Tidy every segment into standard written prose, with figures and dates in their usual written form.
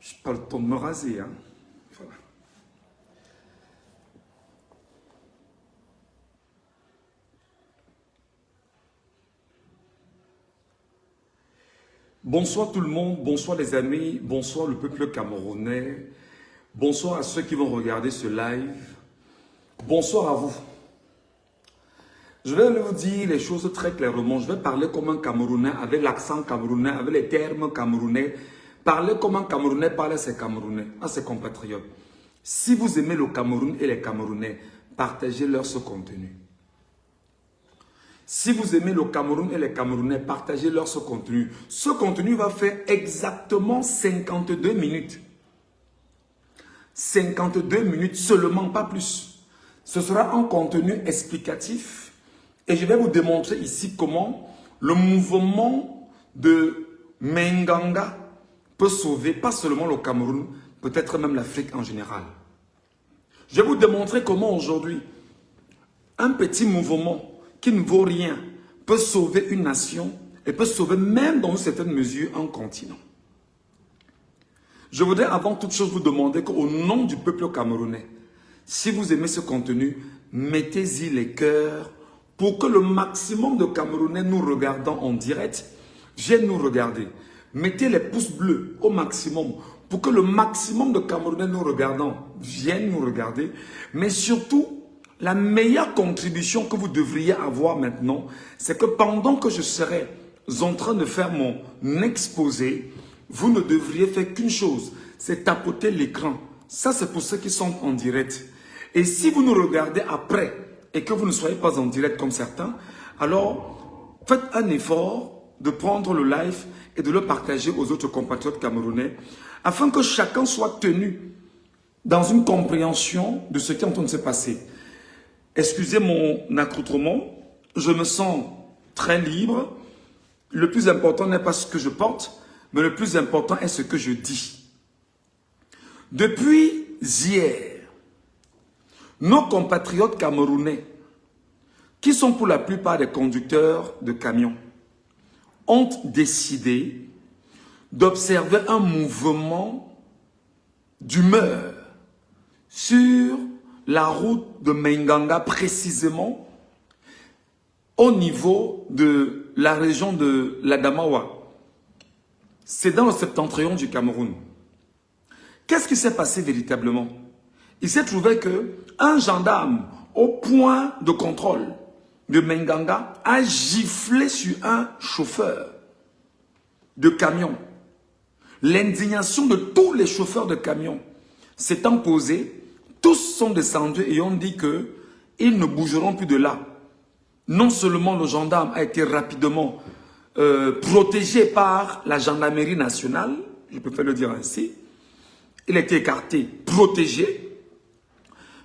Je n'ai pas le temps de me raser. Hein. Voilà. Bonsoir tout le monde, bonsoir les amis, bonsoir le peuple camerounais, bonsoir à ceux qui vont regarder ce live, bonsoir à vous. Je vais vous dire les choses très clairement, je vais parler comme un Camerounais, avec l'accent camerounais, avec les termes camerounais, parler comme un Camerounais parle à ses Camerounais, à ses compatriotes. Si vous aimez le Cameroun et les Camerounais, partagez-leur ce contenu. Si vous aimez le Cameroun et les Camerounais, partagez-leur ce contenu. Ce contenu va faire exactement 52 minutes. 52 minutes seulement, pas plus. Ce sera un contenu explicatif et je vais vous démontrer ici comment le mouvement de Menganga peut sauver pas seulement le Cameroun, peut-être même l'Afrique en général. Je vais vous démontrer comment aujourd'hui un petit mouvement qui ne vaut rien peut sauver une nation et peut sauver même dans une certaine mesure un continent. Je voudrais avant toute chose vous demander qu'au nom du peuple camerounais, si vous aimez ce contenu, mettez-y les cœurs pour que le maximum de Camerounais nous regardant en direct viennent nous regarder. Mettez les pouces bleus au maximum pour que le maximum de Camerounais nous regardant viennent nous regarder. Mais surtout, la meilleure contribution que vous devriez avoir maintenant, c'est que pendant que je serai en train de faire mon exposé, vous ne devriez faire qu'une chose, c'est tapoter l'écran. Ça, c'est pour ceux qui sont en direct. Et si vous nous regardez après et que vous ne soyez pas en direct comme certains, alors faites un effort de prendre le live et de le partager aux autres compatriotes camerounais afin que chacun soit tenu dans une compréhension de ce qui est en train de se passer. Excusez mon accoutrement, je me sens très libre. Le plus important n'est pas ce que je porte, mais le plus important est ce que je dis. Depuis hier, nos compatriotes camerounais, qui sont pour la plupart des conducteurs de camions, ont décidé d'observer un mouvement d'humeur sur la route de Menganga, précisément au niveau de la région de l'Adamawa. C'est dans le septentrion du Cameroun. Qu'est-ce qui s'est passé véritablement? Il s'est trouvé qu'un gendarme au point de contrôle de Menganga a giflé sur un chauffeur de camion. L'indignation de tous les chauffeurs de camion s'étant posée, tous sont descendus et ont dit qu'ils ne bougeront plus de là. Non seulement le gendarme a été rapidement protégé par la gendarmerie nationale, je préfère le dire ainsi, il a été écarté, protégé,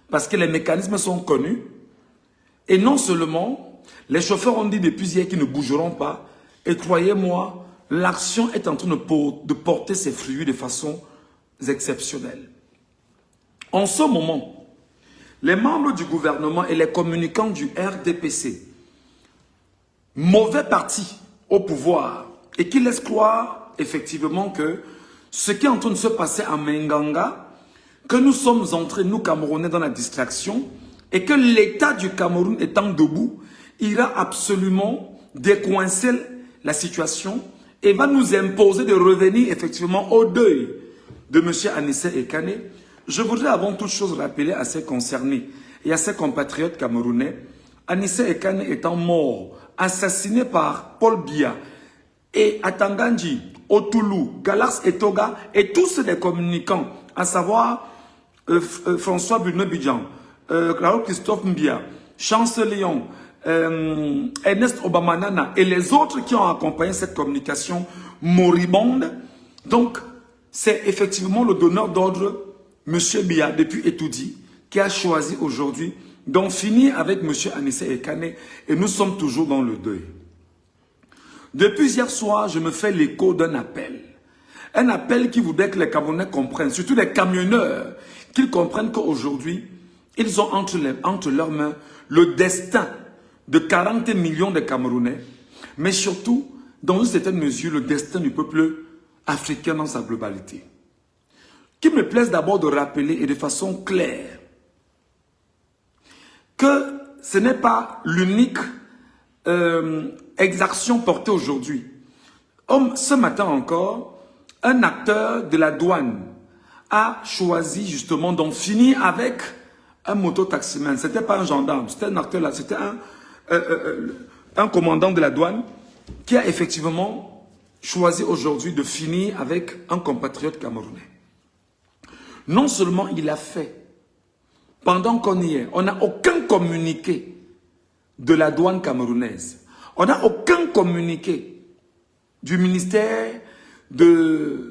parce que les mécanismes sont connus. Et non seulement, les chauffeurs ont dit depuis hier qu'ils ne bougeront pas. Et croyez-moi, l'action est en train de porter ses fruits de façon exceptionnelle. En ce moment, les membres du gouvernement et les communicants du RDPC, mauvais parti au pouvoir, et qui laissent croire effectivement que ce qui est en train de se passer à Menganga, que nous sommes entrés, nous Camerounais, dans la distraction, et que l'État du Cameroun étant debout, ira absolument décoincer la situation et va nous imposer de revenir effectivement au deuil de M. Anissé Ekane. Je voudrais avant toute chose rappeler à ces concernés et à ces compatriotes camerounais, Anissé Ekane étant mort, assassiné par Paul Biya et Atanganji, Otoulou, Galax Etoga et tous les communicants, à savoir François Bruno Bidjan, Claude Christophe Mbia, Chancelion, Ernest Obamanana et les autres qui ont accompagné cette communication moribonde. Donc, c'est effectivement le donneur d'ordre, M. Biya, depuis Etoudi, qui a choisi aujourd'hui d'en finir avec M. Anissé Ekane et nous sommes toujours dans le deuil. Depuis hier soir, je me fais l'écho d'un appel. Un appel qui voudrait que les Camerounais comprennent, surtout les camionneurs, qu'ils comprennent qu'aujourd'hui, ils ont entre leurs mains le destin de 40 millions de Camerounais, mais surtout, dans une certaine mesure, le destin du peuple africain dans sa globalité. qu'il me plaise d'abord de rappeler et de façon claire que ce n'est pas l'unique exaction portée aujourd'hui. Ce matin encore, un acteur de la douane a choisi justement d'en finir avec un mototaximan. Ce n'était pas un gendarme, c'était un acteur là, c'était un commandant de la douane qui a effectivement choisi aujourd'hui de finir avec un compatriote camerounais. Non seulement il a fait, pendant qu'on y est, on n'a aucun communiqué de la douane camerounaise. On n'a aucun communiqué du ministère des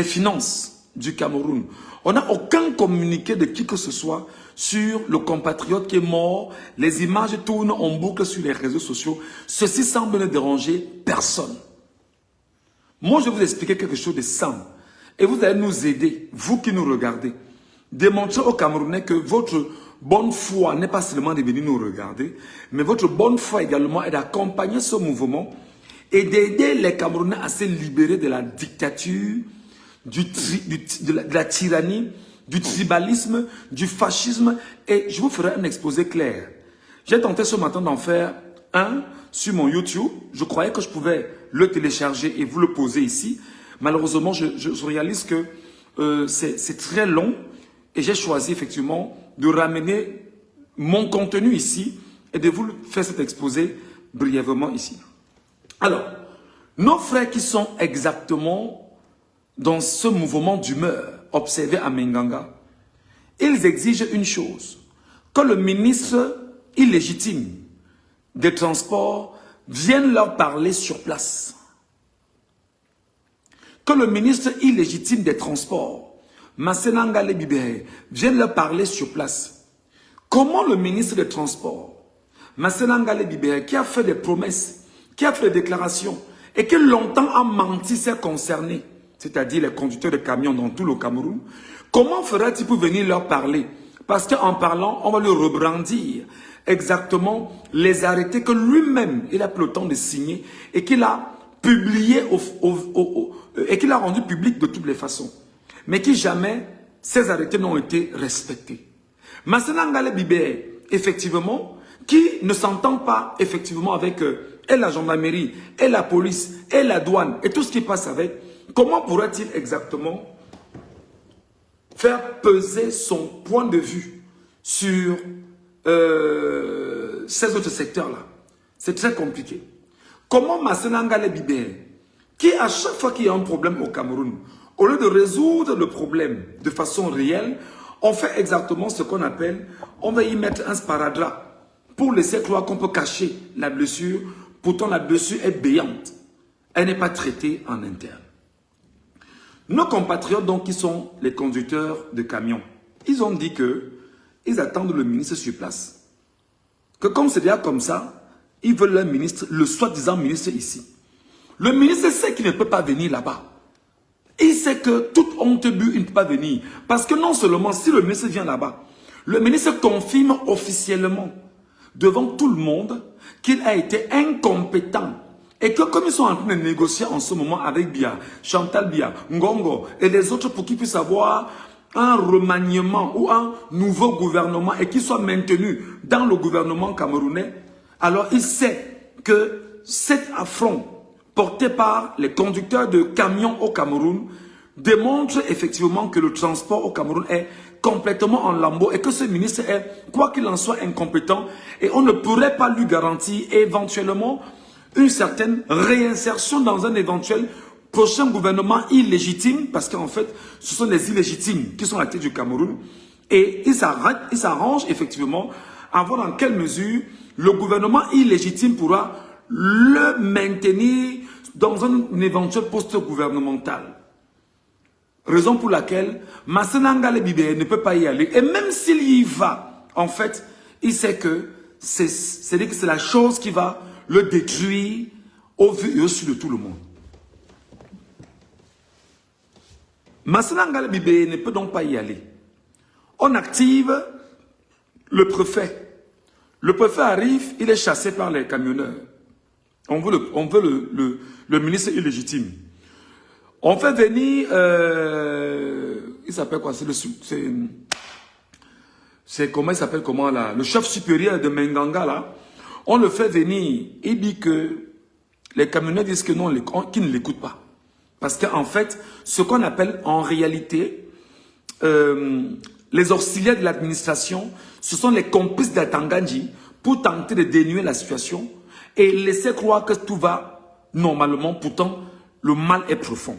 Finances du Cameroun. On n'a aucun communiqué de qui que ce soit sur le compatriote qui est mort. Les images tournent en boucle sur les réseaux sociaux. Ceci semble ne déranger personne. Moi, je vais vous expliquer quelque chose de simple. Et vous allez nous aider, vous qui nous regardez, démontrer aux Camerounais que votre bonne foi n'est pas seulement de venir nous regarder, mais votre bonne foi également est d'accompagner ce mouvement et d'aider les Camerounais à se libérer de la dictature, de la tyrannie, du tribalisme, du fascisme. Et je vous ferai un exposé clair. J'ai tenté ce matin d'en faire un sur mon YouTube. Je croyais que je pouvais le télécharger et vous le poser ici. Malheureusement, je réalise que c'est très long et j'ai choisi effectivement de ramener mon contenu ici et de vous faire cet exposé brièvement ici. Alors, nos frères qui sont exactement dans ce mouvement d'humeur observé à Menganga, ils exigent une chose, que le ministre illégitime des Transports vienne leur parler sur place. Que le ministre illégitime des Transports, Massenangale Bibere, vienne leur parler sur place. Comment le ministre des Transports, Massenangale Bibere, qui a fait des promesses, qui a fait des déclarations, et qui longtemps a menti ses concernés, c'est-à-dire les conducteurs de camions dans tout le Cameroun, comment fera-t-il pour venir leur parler? Parce qu'en parlant, on va lui rebrandir exactement les arrêtés que lui-même, il a pris le temps de signer et qu'il a publié et qu'il a rendu public de toutes les façons. Mais qui jamais, ces arrêtés n'ont été respectés. Massenangale Bibere, effectivement, qui ne s'entend pas effectivement avec et la gendarmerie, et la police, et la douane, et tout ce qui passe avec, comment pourrait-il exactement faire peser son point de vue sur ces autres secteurs-là? C'est très compliqué. Comment Massenangale Bibere, qui à chaque fois qu'il y a un problème au Cameroun, au lieu de résoudre le problème de façon réelle, on fait exactement ce qu'on appelle, on va y mettre un sparadrap pour laisser croire qu'on peut cacher la blessure. Pourtant, la blessure est béante. Elle n'est pas traitée en interne. Nos compatriotes, donc, qui sont les conducteurs de camions, ils ont dit qu'ils attendent le ministre sur place. Que comme c'est déjà comme ça, ils veulent le ministre, le soi-disant ministre ici. Le ministre sait qu'il ne peut pas venir là-bas. Il sait que toute honte but, il ne peut pas venir. Parce que non seulement, si le ministre vient là-bas, le ministre confirme officiellement devant tout le monde qu'il a été incompétent. Et que comme ils sont en train de négocier en ce moment avec Bia, Chantal Bia, Ngongo et les autres pour qu'ils puissent avoir un remaniement ou un nouveau gouvernement et qu'ils soient maintenus dans le gouvernement camerounais, alors il sait que cet affront porté par les conducteurs de camions au Cameroun démontre effectivement que le transport au Cameroun est complètement en lambeaux et que ce ministre est, quoi qu'il en soit, incompétent et on ne pourrait pas lui garantir éventuellement une certaine réinsertion dans un éventuel prochain gouvernement illégitime, parce qu'en fait, ce sont les illégitimes qui sont à la tête du Cameroun et ils s'arrangent effectivement à voir dans quelle mesure le gouvernement illégitime pourra le maintenir dans un éventuel poste gouvernemental. Raison pour laquelle Massenangale Bibere ne peut pas y aller. Et même s'il y va, en fait, il sait que c'est la chose qui va le détruire au vu et au su de tout le monde. Massenangale Bibere ne peut donc pas y aller. On active le préfet. Le préfet arrive, il est chassé par les camionneurs. On veut le ministre illégitime. On fait venir, il s'appelle quoi? C'est comment il s'appelle comment là? Le chef supérieur de Menganga là. On le fait venir. Il dit que les camionneurs disent que non, qu'ils ne l'écoutent pas. Parce qu'en fait, ce qu'on appelle en réalité les auxiliaires de l'administration, ce sont les complices d'Atanganji pour tenter de dénuer la situation et laisser croire que tout va normalement. Pourtant, le mal est profond.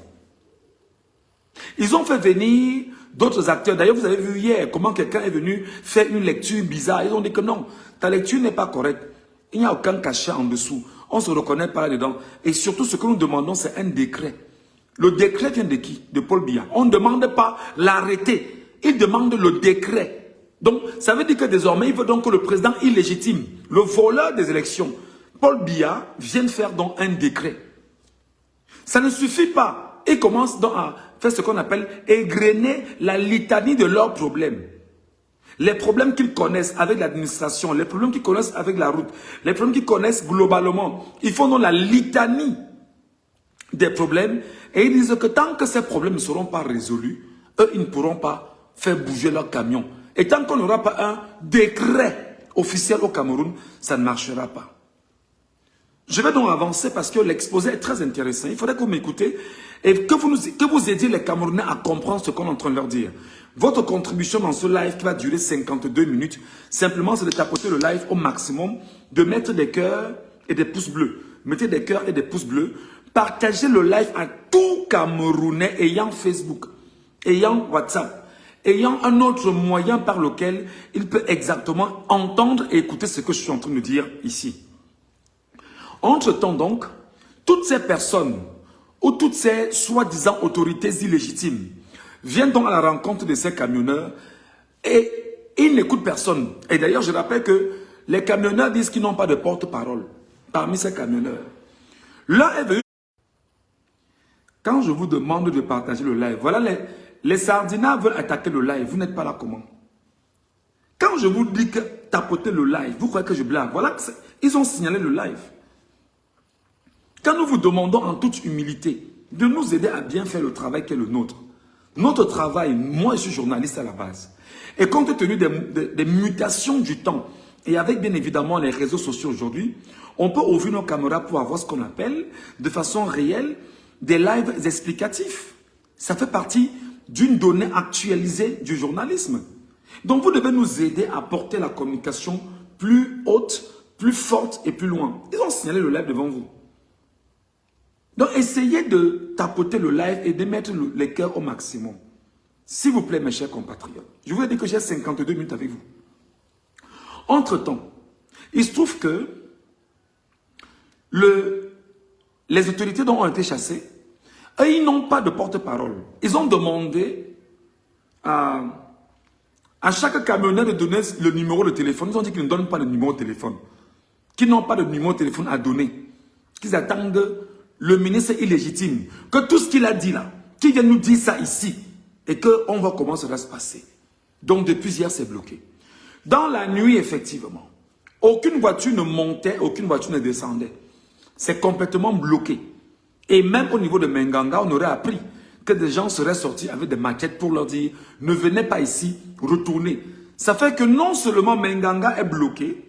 Ils ont fait venir d'autres acteurs. D'ailleurs, vous avez vu hier comment quelqu'un est venu faire une lecture bizarre. Ils ont dit que non, ta lecture n'est pas correcte. Il n'y a aucun cachet en dessous. On ne se reconnaît pas là-dedans. Et surtout, ce que nous demandons, c'est un décret. Le décret vient de qui? De Paul Biya. On ne demande pas l'arrêté. Il demande le décret. Donc, ça veut dire que désormais, il veut donc que le président illégitime, le voleur des élections, Paul Biya, vienne faire donc un décret. Ça ne suffit pas. Il commence donc à faire ce qu'on appelle égrener la litanie de leurs problèmes. Les problèmes qu'ils connaissent avec l'administration, les problèmes qu'ils connaissent avec la route, les problèmes qu'ils connaissent globalement. Ils font donc la litanie des problèmes et ils disent que tant que ces problèmes ne seront pas résolus, eux, ils ne pourront pas faire bouger leur camion. Et tant qu'on n'aura pas un décret officiel au Cameroun, ça ne marchera pas. Je vais donc avancer parce que l'exposé est très intéressant. Il faudrait que vous m'écoutez et que vous aidiez les Camerounais à comprendre ce qu'on est en train de leur dire. Votre contribution dans ce live qui va durer 52 minutes, simplement c'est de tapoter le live au maximum, de mettre des cœurs et des pouces bleus. Mettez des cœurs et des pouces bleus. Partagez le live à tout Camerounais ayant Facebook, ayant WhatsApp, ayant un autre moyen par lequel il peut exactement entendre et écouter ce que je suis en train de dire ici. Entre-temps donc, toutes ces personnes ou toutes ces soi-disant autorités illégitimes viennent donc à la rencontre de ces camionneurs et ils n'écoutent personne. Et d'ailleurs, je rappelle que les camionneurs disent qu'ils n'ont pas de porte-parole parmi ces camionneurs. Là est venu. Quand je vous demande de partager le live, voilà les sardinats veulent attaquer le live. Vous n'êtes pas là comment? Quand je vous dis que tapotez le live, vous croyez que je blague? Voilà, ils ont signalé le live. Quand nous vous demandons en toute humilité de nous aider à bien faire le travail qui est le nôtre, notre travail, moi je suis journaliste à la base, et compte tenu des mutations du temps, et avec bien évidemment les réseaux sociaux aujourd'hui, on peut ouvrir nos caméras pour avoir ce qu'on appelle, de façon réelle, des lives explicatifs. Ça fait partie d'une donnée actualisée du journalisme. Donc vous devez nous aider à porter la communication plus haute, plus forte et plus loin. Ils ont signalé le live devant vous. Donc, essayez de tapoter le live et de mettre les cœurs au maximum. S'il vous plaît, mes chers compatriotes. Je vous ai dit que j'ai 52 minutes avec vous. Entre-temps, il se trouve que les autorités dont ont été chassées, eux, ils n'ont pas de porte-parole. Ils ont demandé à chaque camionneur de donner le numéro de téléphone. Ils ont dit qu'ils ne donnent pas le numéro de téléphone. Qu'ils n'ont pas de numéro de téléphone à donner. Qu'ils attendent le ministre illégitime, que tout ce qu'il a dit là, qu'il vient nous dire ça ici, et qu'on voit comment ça va se passer. Donc depuis hier, c'est bloqué. Dans la nuit, effectivement, aucune voiture ne montait, aucune voiture ne descendait. C'est complètement bloqué. Et même au niveau de Menganga, on aurait appris que des gens seraient sortis avec des maquettes pour leur dire « Ne venez pas ici, retournez ». Ça fait que non seulement Menganga est bloqué,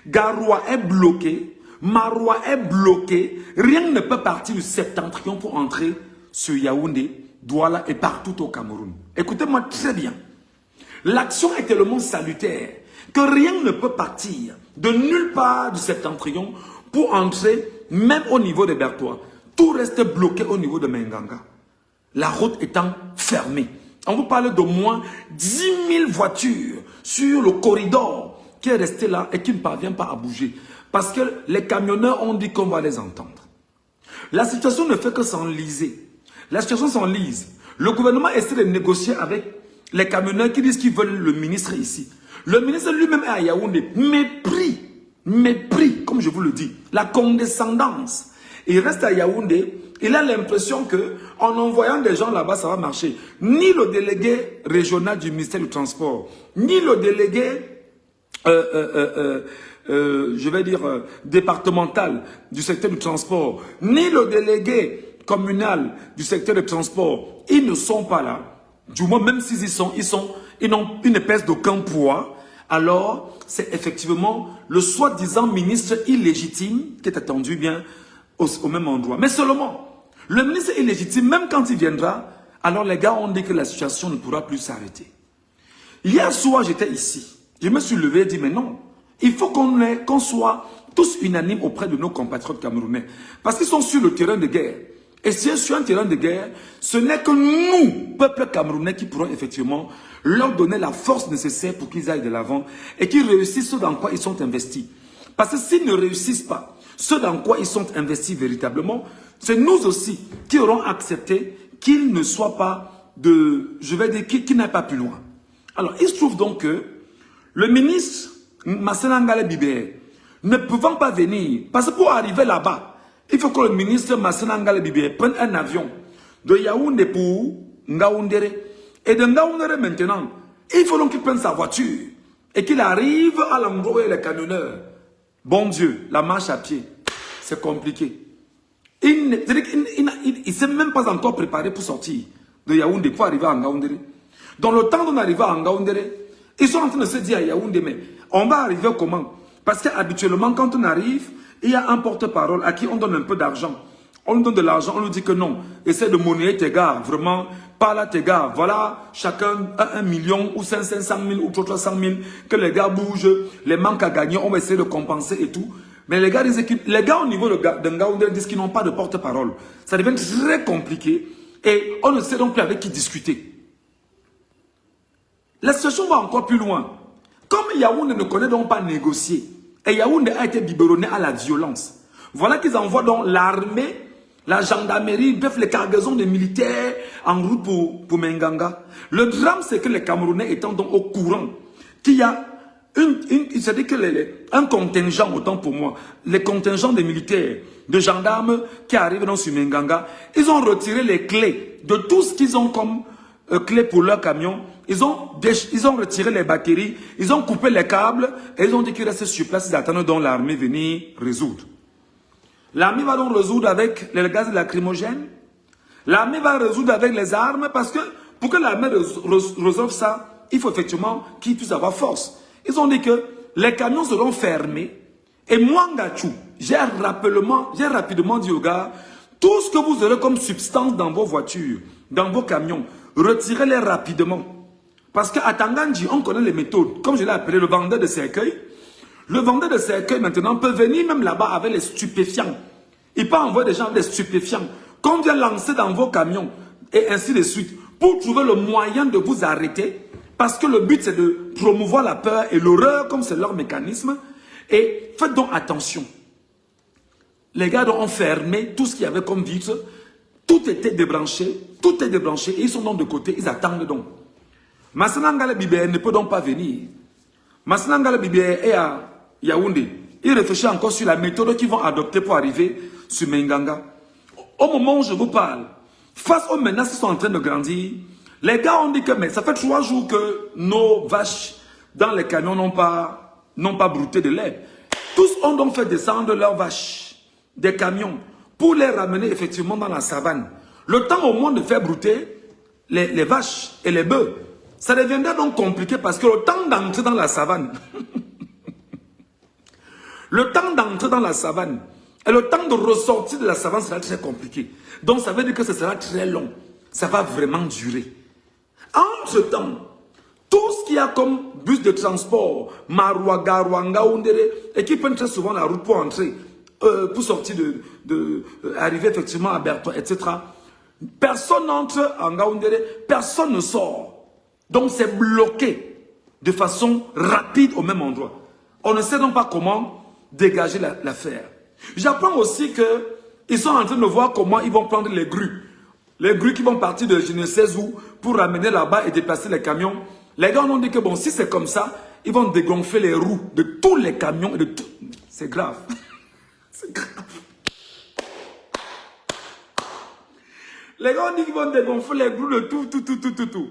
Garoua est bloqué, Maroua est bloqué, rien ne peut partir du septentrion pour entrer sur Yaoundé, Douala et partout au Cameroun. Écoutez-moi très bien. L'action est tellement salutaire que rien ne peut partir de nulle part du septentrion pour entrer même au niveau de Bertois. Tout reste bloqué au niveau de Menganga. La route étant fermée. On vous parle d'au moins 10 000 voitures sur le corridor qui est resté là et qui ne parvient pas à bouger. Parce que les camionneurs ont dit qu'on va les entendre. La situation ne fait que s'enliser. La situation s'enlise. Le gouvernement essaie de négocier avec les camionneurs qui disent qu'ils veulent le ministre ici. Le ministre lui-même est à Yaoundé. Mépris, comme je vous le dis. La condescendance. Il reste à Yaoundé. Il a l'impression qu'en envoyant des gens là-bas, ça va marcher. Ni le délégué régional du ministère du Transport, ni le délégué je vais dire départemental du secteur du transport, ni le délégué communal du secteur de transport, ils ne sont pas là, du moins même s'ils y sont, ils ne pèsent d'aucun poids, alors c'est effectivement le soi-disant ministre illégitime qui est attendu bien au même endroit. Mais seulement, le ministre illégitime, même quand il viendra, alors les gars ont dit que la situation ne pourra plus s'arrêter. Hier soir, j'étais ici. Je me suis levé et dit, mais non, il faut qu'on soit tous unanimes auprès de nos compatriotes camerounais. Parce qu'ils sont sur le terrain de guerre. Et si sur un terrain de guerre, ce n'est que nous, peuple camerounais, qui pourrons effectivement leur donner la force nécessaire pour qu'ils aillent de l'avant et qu'ils réussissent ce dans quoi ils sont investis. Parce que s'ils ne réussissent pas ce dans quoi ils sont investis véritablement, c'est nous aussi qui aurons accepté qu'ils ne soient pas je vais dire, qu'ils n'aillent pas plus loin. Alors, il se trouve donc que le ministre Masséna Ngale Bibé, ne pouvant pas venir, parce que pour arriver là-bas, il faut que le ministre Masséna Ngale Bibé prenne un avion de Yaoundé pour Ngaoundéré. Et de Ngaoundéré maintenant, il faut donc qu'il prenne sa voiture et qu'il arrive à l'endroit où il y a les camionneurs. Bon Dieu, la marche à pied, c'est compliqué. Il ne s'est même pas encore préparé pour sortir de Yaoundé pour arriver à Ngaoundéré. Dans le temps d'on arrive à Ngaoundéré, ils sont en train de se dire à Yaoundé, mais on va arriver comment? Parce qu'habituellement, quand on arrive, il y a un porte-parole à qui on donne un peu d'argent. On nous donne de l'argent, on nous dit que non, essaie de monnayer tes gars, vraiment, parle à tes gars. Voilà, chacun 1 million ou 500 000 ou 300 000, que les gars bougent, les manques à gagner, on va essayer de compenser et tout. Mais les gars au niveau de Ngaoundéré disent qu'ils n'ont pas de porte-parole. Ça devient très compliqué et on ne sait donc plus avec qui discuter. La situation va encore plus loin. Comme Yaoundé ne connaît donc pas négocier, et Yaoundé a été biberonné à la violence, voilà qu'ils envoient donc l'armée, la gendarmerie, bref, les cargaisons des militaires en route pour Menganga. Le drame, c'est que les Camerounais étant donc au courant qu'il y a c'est-à-dire que un contingent, autant pour moi, les contingents des militaires, de gendarmes qui arrivent dans sur Menganga, ils ont retiré les clés de tout ce qu'ils ont comme clés pour leur camion. Ils ont retiré les batteries, ils ont coupé les câbles et ils ont dit qu'ils restent sur place, ils attendent donc l'armée venir résoudre. L'armée va donc résoudre avec les gaz lacrymogènes. L'armée va résoudre avec les armes parce que pour que l'armée résolve ça, il faut effectivement qu'ils puissent avoir force. Ils ont dit que les camions seront fermés et moi, Ngachou, j'ai rapidement dit aux gars, tout ce que vous aurez comme substance dans vos voitures, dans vos camions, retirez-les rapidement. Parce qu'à Tangandji, on connaît les méthodes. Comme je l'ai appelé le vendeur de cercueil. Le vendeur de cercueil maintenant peut venir même là-bas avec les stupéfiants. Il peut envoyer des gens avec des stupéfiants qu'on vient lancer dans vos camions et ainsi de suite pour trouver le moyen de vous arrêter. Parce que le but c'est de promouvoir la peur et l'horreur comme c'est leur mécanisme. Et faites donc attention. Les gars ont fermé tout ce qu'il y avait comme vitre. Tout était débranché. Tout est débranché et ils sont donc de côté. Ils attendent donc. Masséna Ngale Bibé ne peut donc pas venir. Masséna Ngale Bibé est à Yaoundé. Il réfléchit encore sur la méthode qu'ils vont adopter pour arriver sur Menganga. Au moment où je vous parle, face aux menaces qui sont en train de grandir, les gars ont dit que mais ça fait 3 jours que nos vaches dans les camions n'ont pas brouté de lait. Tous ont donc fait descendre leurs vaches des camions pour les ramener effectivement dans la savane. Le temps au moins de faire brouter les vaches et les bœufs. Ça deviendra donc compliqué parce que le temps d'entrer dans la savane, le temps d'entrer dans la savane et le temps de ressortir de la savane sera très compliqué. Donc ça veut dire que ce sera très long. Ça va vraiment durer. Entre-temps, tout ce qu'il y a comme bus de transport, Maroua, Garoua, Ngaoundéré, et qui prennent très souvent la route pour entrer, pour sortir arriver effectivement à Bertois, etc. Personne n'entre en Ngaoundéré, personne ne sort. Donc c'est bloqué de façon rapide au même endroit. On ne sait donc pas comment dégager l'affaire. J'apprends aussi qu'ils sont en train de voir comment ils vont prendre les grues. Les grues qui vont partir de je ne sais où pour ramener là-bas et déplacer les camions. Les gars ont dit que bon, si c'est comme ça, ils vont dégonfler les roues de tous les camions et de tout. C'est grave. C'est grave. Les gars ont dit qu'ils vont dégonfler les roues de tout.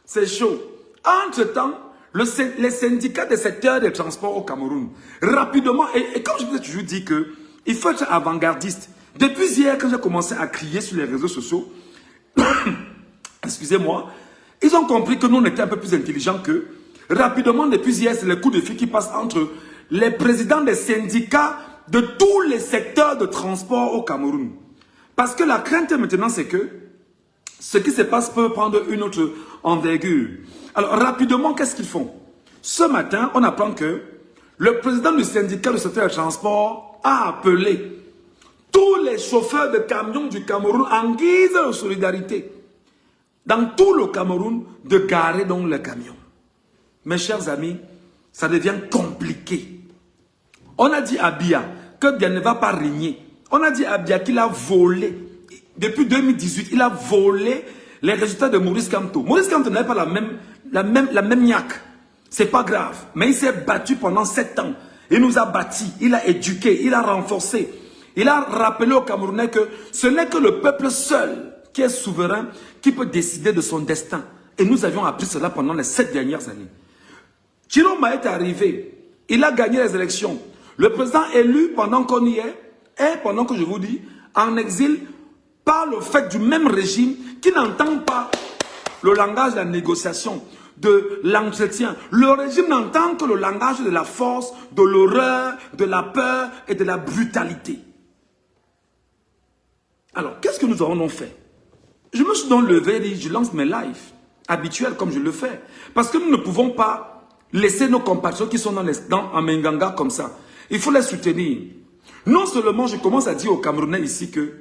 C'est chaud. Entre-temps, les syndicats des secteurs des transports au Cameroun, rapidement, et comme je vous ai toujours dit qu'il faut être avant-gardiste, Depuis hier, quand j'ai commencé à crier sur les réseaux sociaux, excusez-moi, ils ont compris que nous, on était un peu plus intelligents qu'eux. Rapidement, depuis hier, c'est les coups de fil qui passent entre les présidents des syndicats de tous les secteurs de transport au Cameroun. Parce que la crainte maintenant, c'est que ce qui se passe peut prendre une autre envergure. Alors, rapidement, qu'est-ce qu'ils font? Ce matin, on apprend que le président du syndicat du secteur du transport a appelé tous les chauffeurs de camions du Cameroun en guise de solidarité, dans tout le Cameroun, de garer donc les camions. Mes chers amis, ça devient compliqué. On a dit à Biya que Biya ne va pas régner. On a dit à Biya qu'il a volé. Depuis 2018, il a volé les résultats de Maurice Kamto. Maurice Kamto n'avait pas la même niaque. C'est pas grave. Mais il s'est battu pendant 7 ans. Il nous a bâtis, il a éduqué, il a renforcé. Il a rappelé aux Camerounais que ce n'est que le peuple seul qui est souverain, qui peut décider de son destin. Et nous avions appris cela pendant les 7 dernières années. Chiroma est arrivé, il a gagné les élections. Le président élu pendant qu'on y est, et pendant que je vous dis, en exil, par le fait du même régime qui n'entend pas le langage de la négociation, de l'entretien. Le régime n'entend que le langage de la force, de l'horreur, de la peur et de la brutalité. Alors, qu'est-ce que nous avons donc fait? Je me suis donc levé et dit, je lance mes lives habituels comme je le fais. Parce que nous ne pouvons pas laisser nos compatriotes qui sont en Menganga comme ça. Il faut les soutenir. Non seulement je commence à dire aux Camerounais ici que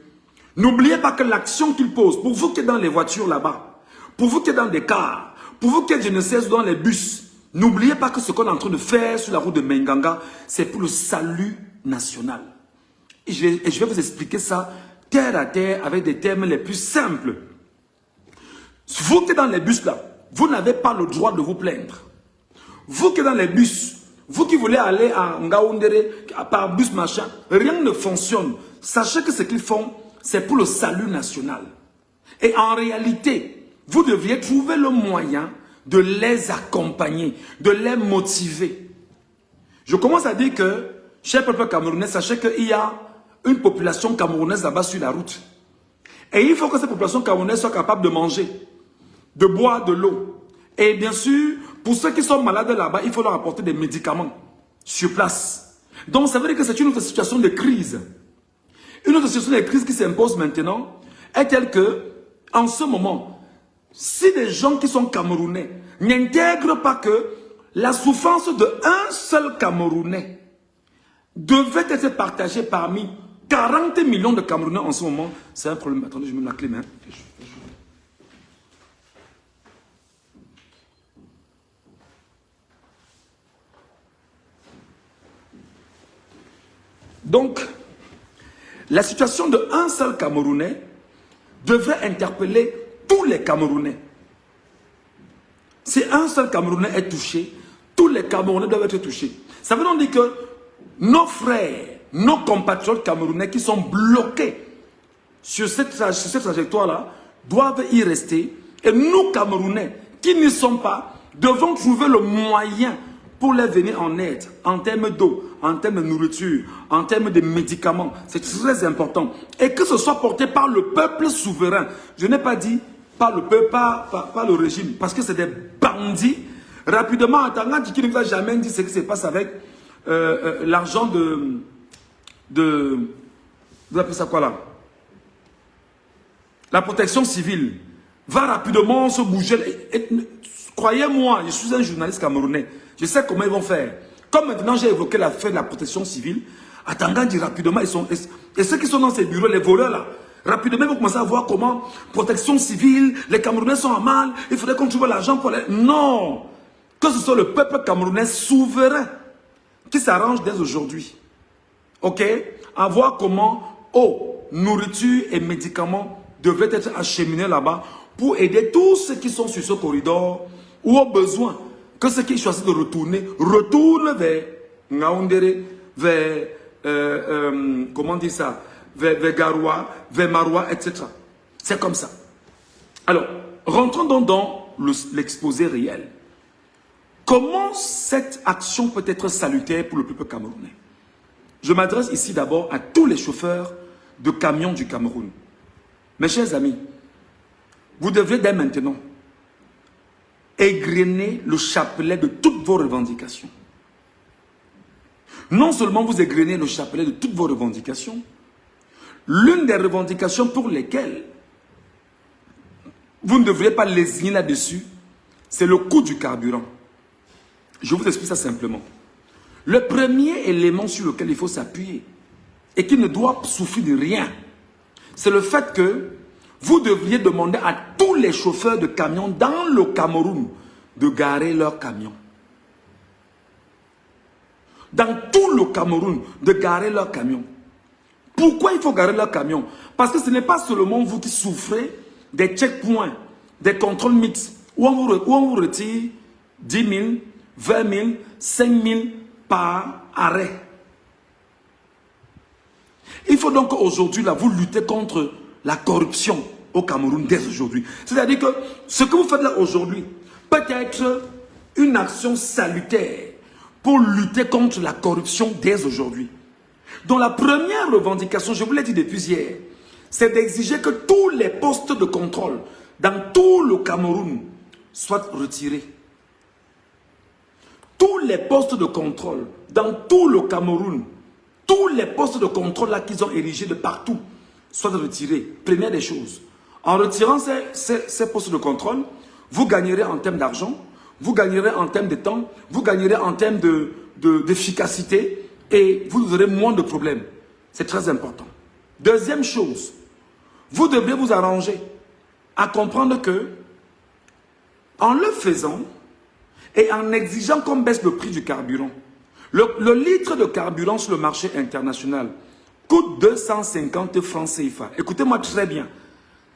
n'oubliez pas que l'action qu'ils posent, pour vous qui êtes dans les voitures là-bas, pour vous qui êtes dans des cars, pour vous qui êtes, je ne sais, dans les bus, n'oubliez pas que ce qu'on est en train de faire sur la route de Menganga, c'est pour le salut national. Et je vais vous expliquer ça terre à terre avec des termes les plus simples. Vous qui êtes dans les bus là, vous n'avez pas le droit de vous plaindre. Vous qui êtes dans les bus, vous qui voulez aller à Ngaoundéré, par bus machin, rien ne fonctionne. Sachez que ce qu'ils font, c'est pour le salut national. Et en réalité, vous devriez trouver le moyen de les accompagner, de les motiver. Je commence à dire que, cher peuple camerounais, sachez qu'il y a une population camerounaise là-bas sur la route. Et il faut que cette population camerounaise soit capable de manger, de boire de l'eau. Et bien sûr, pour ceux qui sont malades là-bas, il faut leur apporter des médicaments sur place. Donc ça veut dire que c'est une autre situation de crise. Une autre situation de crise qui s'impose maintenant est telle que, en ce moment, si des gens qui sont camerounais n'intègrent pas que la souffrance d'un seul Camerounais devait être partagée parmi 40 millions de Camerounais en ce moment, c'est un problème. Attendez, je mets la clé, hein. Donc, la situation d'un seul Camerounais devrait interpeller tous les Camerounais. Si un seul Camerounais est touché, tous les Camerounais doivent être touchés. Ça veut donc dire que nos frères, nos compatriotes camerounais qui sont bloqués sur cette trajectoire-là, doivent y rester. Et nous, Camerounais, qui n'y sommes pas, devons trouver le moyen pour les venir en aide, en termes d'eau, en termes de nourriture, en termes de médicaments. C'est très important. Et que ce soit porté par le peuple souverain. Je n'ai pas dit par le peuple, par le régime, parce que c'est des bandits. Rapidement, Atanga qui ne nous a jamais dit ce qui se passe avec l'argent vous appelez ça quoi là? La protection civile. Va rapidement se bouger. Croyez-moi, je suis un journaliste camerounais. Je sais comment ils vont faire. Comme maintenant j'ai évoqué la fin de la protection civile, Atanga dit rapidement, et ceux qui sont dans ces bureaux, les voleurs là, rapidement ils vont commencer à voir comment protection civile, les Camerounais sont en mal, il faudrait qu'on trouve l'argent pour les... Non! Que ce soit le peuple camerounais souverain qui s'arrange dès aujourd'hui. Ok? À voir comment eau, nourriture et médicaments devraient être acheminés là-bas pour aider tous ceux qui sont sur ce corridor ou au besoin que ceux qui choisissent de retourner, retournent vers Ngaoundéré, vers, comment on dit ça, vers Garoua, vers Maroua, etc. C'est comme ça. Alors, rentrons donc dans l'exposé réel. Comment cette action peut être salutaire pour le peuple camerounais? Je m'adresse ici d'abord à tous les chauffeurs de camions du Cameroun. Mes chers amis, vous devrez dès maintenant égrener le chapelet de toutes vos revendications. Non seulement vous égrenez le chapelet de toutes vos revendications, l'une des revendications pour lesquelles vous ne devriez pas lésigner là-dessus, c'est le coût du carburant. Je vous explique ça simplement. Le premier élément sur lequel il faut s'appuyer et qui ne doit souffrir de rien, c'est le fait que vous devriez demander à tous les chauffeurs de camions dans le Cameroun de garer leurs camions. Dans tout le Cameroun, de garer leurs camions. Pourquoi il faut garer leurs camions? Parce que ce n'est pas seulement vous qui souffrez des checkpoints, des contrôles mixtes, où on vous retire 10 000, 20 000, 5 000 par arrêt. Il faut donc aujourd'hui, là, vous lutter contre la corruption au Cameroun dès aujourd'hui. C'est-à-dire que ce que vous faites là aujourd'hui peut être une action salutaire pour lutter contre la corruption dès aujourd'hui. Donc la première revendication, je vous l'ai dit depuis hier, c'est d'exiger que tous les postes de contrôle dans tout le Cameroun soient retirés. Tous les postes de contrôle dans tout le Cameroun, tous les postes de contrôle là qu'ils ont érigés de partout, soient retirés. Première des choses. En retirant ces postes de contrôle, vous gagnerez en termes d'argent, vous gagnerez en termes de temps, vous gagnerez en termes d'efficacité et vous aurez moins de problèmes. C'est très important. Deuxième chose, vous devrez vous arranger à comprendre que, en le faisant et en exigeant qu'on baisse le prix du carburant, le litre de carburant sur le marché international coûte 250 francs CFA. Écoutez-moi très bien,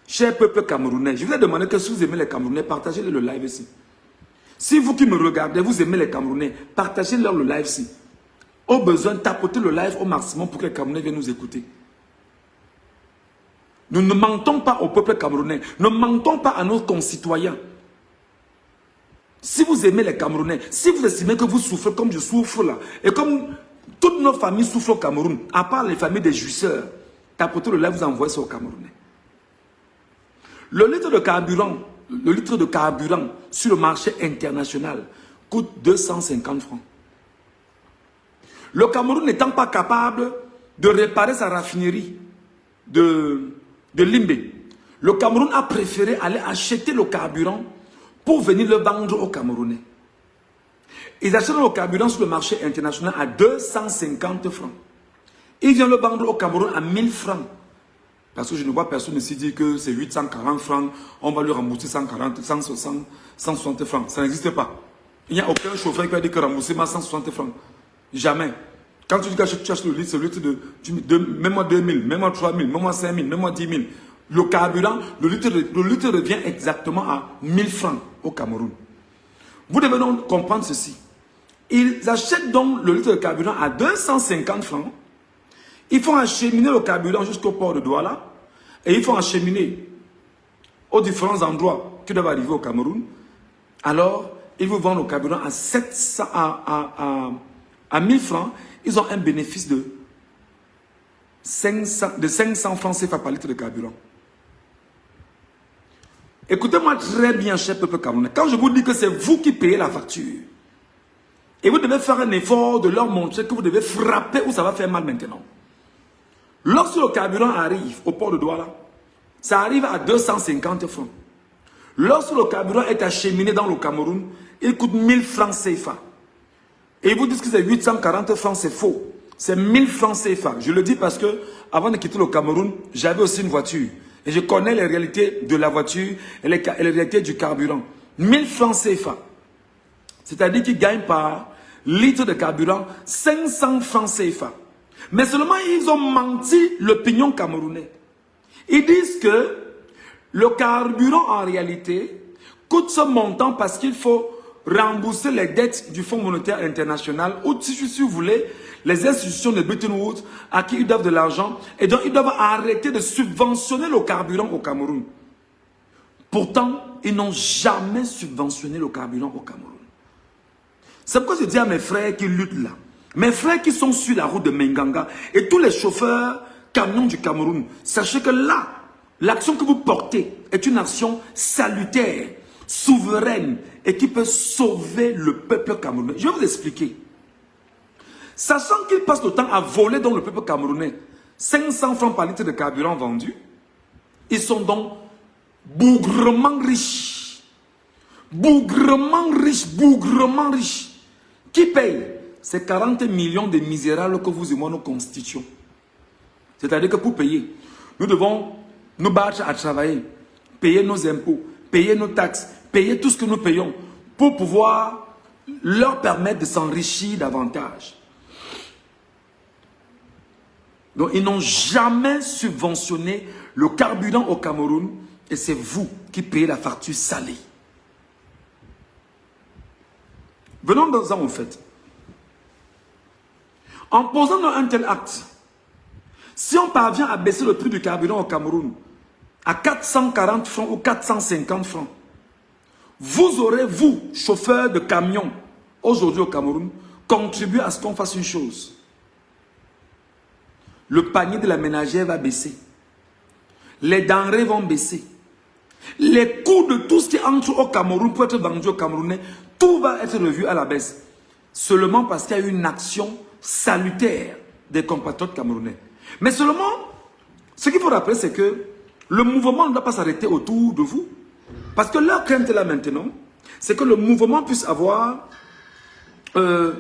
cher peuple camerounais, je vous ai demandé que si vous aimez les Camerounais, partagez le live ici. Si vous qui me regardez, vous aimez les Camerounais, partagez-leur le live ici. Au besoin, tapotez le live au maximum pour que les Camerounais viennent nous écouter. Nous ne mentons pas au peuple camerounais, ne mentons pas à nos concitoyens. Si vous aimez les Camerounais, si vous estimez que vous souffrez comme je souffre là, et comme toutes nos familles souffrent au Cameroun, à part les familles des jouisseurs, tapotez le live, vous envoyez ça aux Camerounais. Le litre de carburant sur le marché international coûte 250 francs. Le Cameroun n'étant pas capable de réparer sa raffinerie de Limbe, le Cameroun a préféré aller acheter le carburant pour venir le vendre aux Camerounais. Ils achètent le carburant sur le marché international à 250 francs. Ils viennent le vendre au Cameroun à 1000 francs. Parce que je ne vois personne ici dire que c'est 840 francs, on va lui rembourser 140, 160, 160 francs. Ça n'existe pas. Il n'y a aucun chauffeur qui va dire que rembourser 160 francs. Jamais. Quand tu dis que tu achètes le litre, c'est le litre de mets-moi 2000, mets-moi 3000, mets-moi 5000, mets-moi 10 000. Le carburant, le litre revient exactement à 1000 francs au Cameroun. Vous devez donc comprendre ceci. Ils achètent donc le litre de carburant à 250 francs. Ils font acheminer le carburant jusqu'au port de Douala. Et ils font acheminer aux différents endroits qui doivent arriver au Cameroun. Alors, ils vous vendent le carburant à 700, à 1000 francs. Ils ont un bénéfice de 500 francs CFA par litre de carburant. Écoutez-moi très bien, cher peuple camerounais. Quand je vous dis que c'est vous qui payez la facture, et vous devez faire un effort de leur montrer que vous devez frapper où ça va faire mal maintenant. Lorsque le carburant arrive au port de Douala, ça arrive à 250 francs. Lorsque le carburant est acheminé dans le Cameroun, il coûte 1000 francs CFA. Et ils vous disent que c'est 840 francs, c'est faux. C'est 1000 francs CFA. Je le dis parce que, avant de quitter le Cameroun, j'avais aussi une voiture. Et je connais les réalités de la voiture et les réalités du carburant. 1000 francs CFA. C'est-à-dire qu'ils gagnent par litre de carburant 500 francs CFA. Mais seulement ils ont menti l'opinion camerounais. Ils disent que le carburant en réalité coûte ce montant parce qu'il faut rembourser les dettes du Fonds monétaire international ou si vous voulez, les institutions de Bretton Woods à qui ils doivent de l'argent et donc ils doivent arrêter de subventionner le carburant au Cameroun. Pourtant, ils n'ont jamais subventionné le carburant au Cameroun. C'est pourquoi je dis à mes frères qui luttent là, mes frères qui sont sur la route de Menganga et tous les chauffeurs camions du Cameroun, sachez que là, l'action que vous portez est une action salutaire, souveraine et qui peut sauver le peuple camerounais. Je vais vous expliquer. Sachant qu'ils passent le temps à voler dans le peuple camerounais 500 francs par litre de carburant vendu, ils sont donc bougrement riches. Bougrement riches, bougrement riches. Qui paye? C'est 40 millions de misérables que vous et moi nous constituons. C'est-à-dire que pour payer, nous devons nous battre à travailler, payer nos impôts, payer nos taxes, payer tout ce que nous payons pour pouvoir leur permettre de s'enrichir davantage. Donc, ils n'ont jamais subventionné le carburant au Cameroun et c'est vous qui payez la facture salée. Venons-en au fait. En posant un tel acte, si on parvient à baisser le prix du carburant au Cameroun à 440 francs ou 450 francs, vous aurez, vous, chauffeurs de camions, aujourd'hui au Cameroun, contribué à ce qu'on fasse une chose. Le panier de la ménagère va baisser. Les denrées vont baisser. Les coûts de tout ce qui entre au Cameroun pour être vendu au Camerounais, tout va être revu à la baisse. Seulement parce qu'il y a une action salutaire des compatriotes camerounais. Mais seulement, ce qu'il faut rappeler, c'est que le mouvement ne doit pas s'arrêter autour de vous. Parce que leur crainte là maintenant, c'est que le mouvement puisse avoir un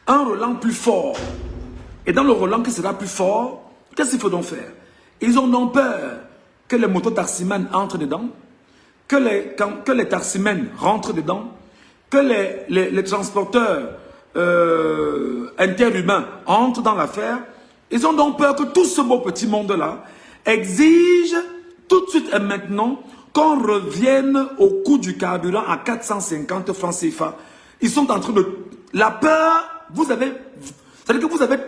relent plus fort. Et dans le relent qui sera plus fort, qu'est-ce qu'il faut donc faire? Ils ont donc peur que les mototaximens entrent dedans, que les taximens rentrent dedans, que les transporteurs interhumains entrent dans l'affaire. Ils ont donc peur que tout ce beau petit monde-là exige tout de suite et maintenant qu'on revienne au coût du carburant à 450 francs CFA. Ils sont en train de... La peur, c'est-à-dire que vous avez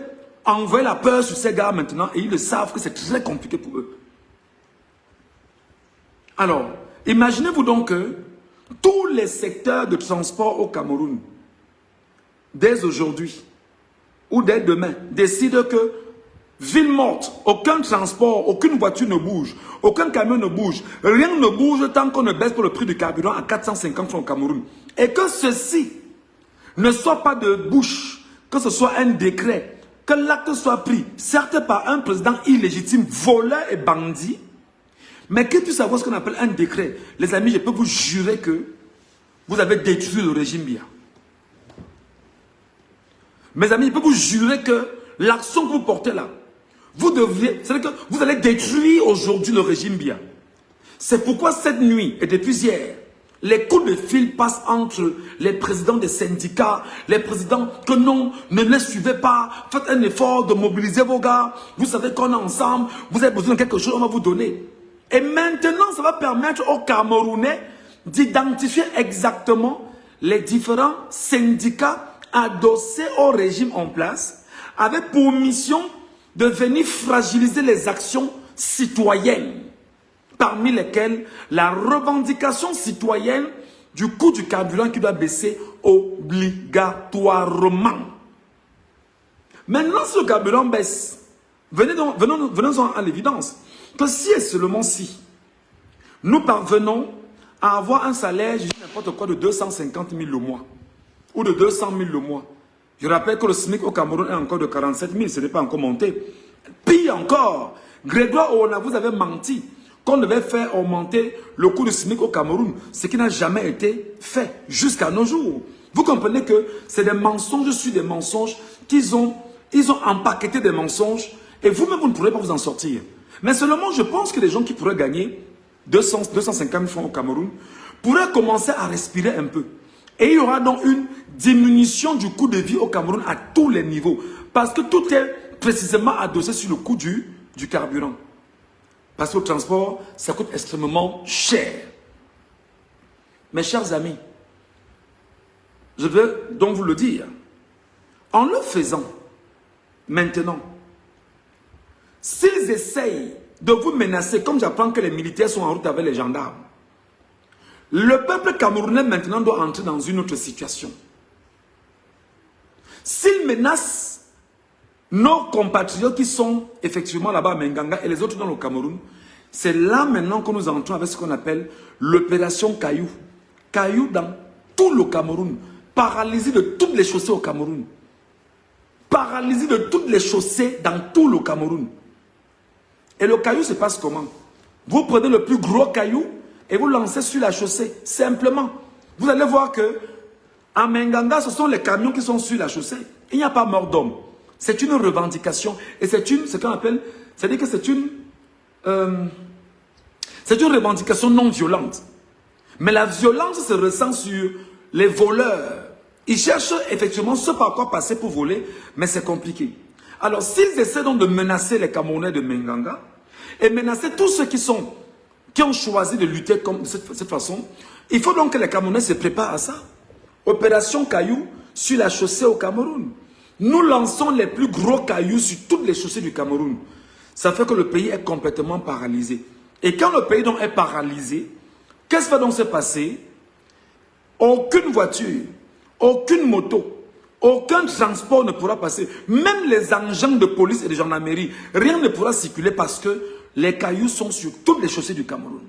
envoyé la peur sur ces gars maintenant et ils le savent que c'est très compliqué pour eux. Alors, imaginez-vous donc que tous les secteurs de transport au Cameroun, dès aujourd'hui ou dès demain, décident que ville morte, aucun transport, aucune voiture ne bouge, aucun camion ne bouge, rien ne bouge tant qu'on ne baisse pas le prix du carburant à 450 francs au Cameroun. Et que ceci ne soit pas de bouche, que ce soit un décret, que l'acte soit pris, certes par un président illégitime, voleur et bandit, mais qu'il puisse avoir ce qu'on appelle un décret. Les amis, je peux vous jurer que vous avez détruit le régime Biya. Mes amis, je peux vous jurer que l'action que vous portez là, vous devriez, c'est-à-dire que vous allez détruire aujourd'hui le régime Biya. C'est pourquoi cette nuit et depuis hier, les coups de fil passent entre les présidents des syndicats, les présidents que non, ne les suivez pas, faites un effort de mobiliser vos gars, vous savez qu'on est ensemble, vous avez besoin de quelque chose, on va vous donner. Et maintenant, ça va permettre aux Camerounais d'identifier exactement les différents syndicats adossés au régime en place, avec pour mission de venir fragiliser les actions citoyennes, parmi lesquelles la revendication citoyenne du coût du carburant qui doit baisser obligatoirement. Maintenant, si le carburant baisse, venons-en à l'évidence, que si et seulement si nous parvenons à avoir un salaire, je dis n'importe quoi, de 250 000 le mois, ou de 200 000 le mois. Je rappelle que le SMIC au Cameroun est encore de 47 000, ce n'est pas encore monté. Pire encore, Grégoire Oona, vous avez menti qu'on devait faire augmenter le coût du SMIC au Cameroun, ce qui n'a jamais été fait jusqu'à nos jours. Vous comprenez que c'est des mensonges sur des mensonges qu'ils ont empaqueté des mensonges et vous-même vous ne pourrez pas vous en sortir. Mais seulement je pense que les gens qui pourraient gagner 250 francs au Cameroun pourraient commencer à respirer un peu. Et il y aura donc une diminution du coût de vie au Cameroun à tous les niveaux. Parce que tout est précisément adossé sur le coût du carburant. Parce que le transport, ça coûte extrêmement cher. Mes chers amis, je veux donc vous le dire. En le faisant, maintenant, s'ils essayent de vous menacer, comme j'apprends que les militaires sont en route avec les gendarmes, le peuple camerounais maintenant doit entrer dans une autre situation. S'ils menacent Nos compatriotes qui sont effectivement là-bas à Menganga et les autres dans le Cameroun, c'est là maintenant que nous entrons avec ce qu'on appelle l'opération Caillou. Caillou dans tout le Cameroun. Paralysie de toutes les chaussées au Cameroun. Paralysie de toutes les chaussées dans tout le Cameroun. Et le caillou se passe comment? Vous prenez le plus gros caillou et vous lancez sur la chaussée. Simplement. Vous allez voir que à Menganga, ce sont les camions qui sont sur la chaussée. Il n'y a pas mort d'homme. C'est une revendication. Et c'est ce qu'on appelle, c'est-à-dire que c'est une revendication non violente. Mais la violence se ressent sur les voleurs. Ils cherchent effectivement ce par quoi passer pour voler, mais c'est compliqué. Alors, s'ils essaient donc de menacer les Camerounais de Menganga et menacer tous ceux qui ont choisi de lutter comme de cette façon, il faut donc que les Camerounais se préparent à ça. Opération Caillou sur la chaussée au Cameroun. Nous lançons les plus gros cailloux sur toutes les chaussées du Cameroun. Ça fait que le pays est complètement paralysé. Et quand le pays donc est paralysé, qu'est-ce qui va donc se passer? Aucune voiture, aucune moto, aucun transport ne pourra passer. Même les engins de police et de gendarmerie, rien ne pourra circuler parce que les cailloux sont sur toutes les chaussées du Cameroun.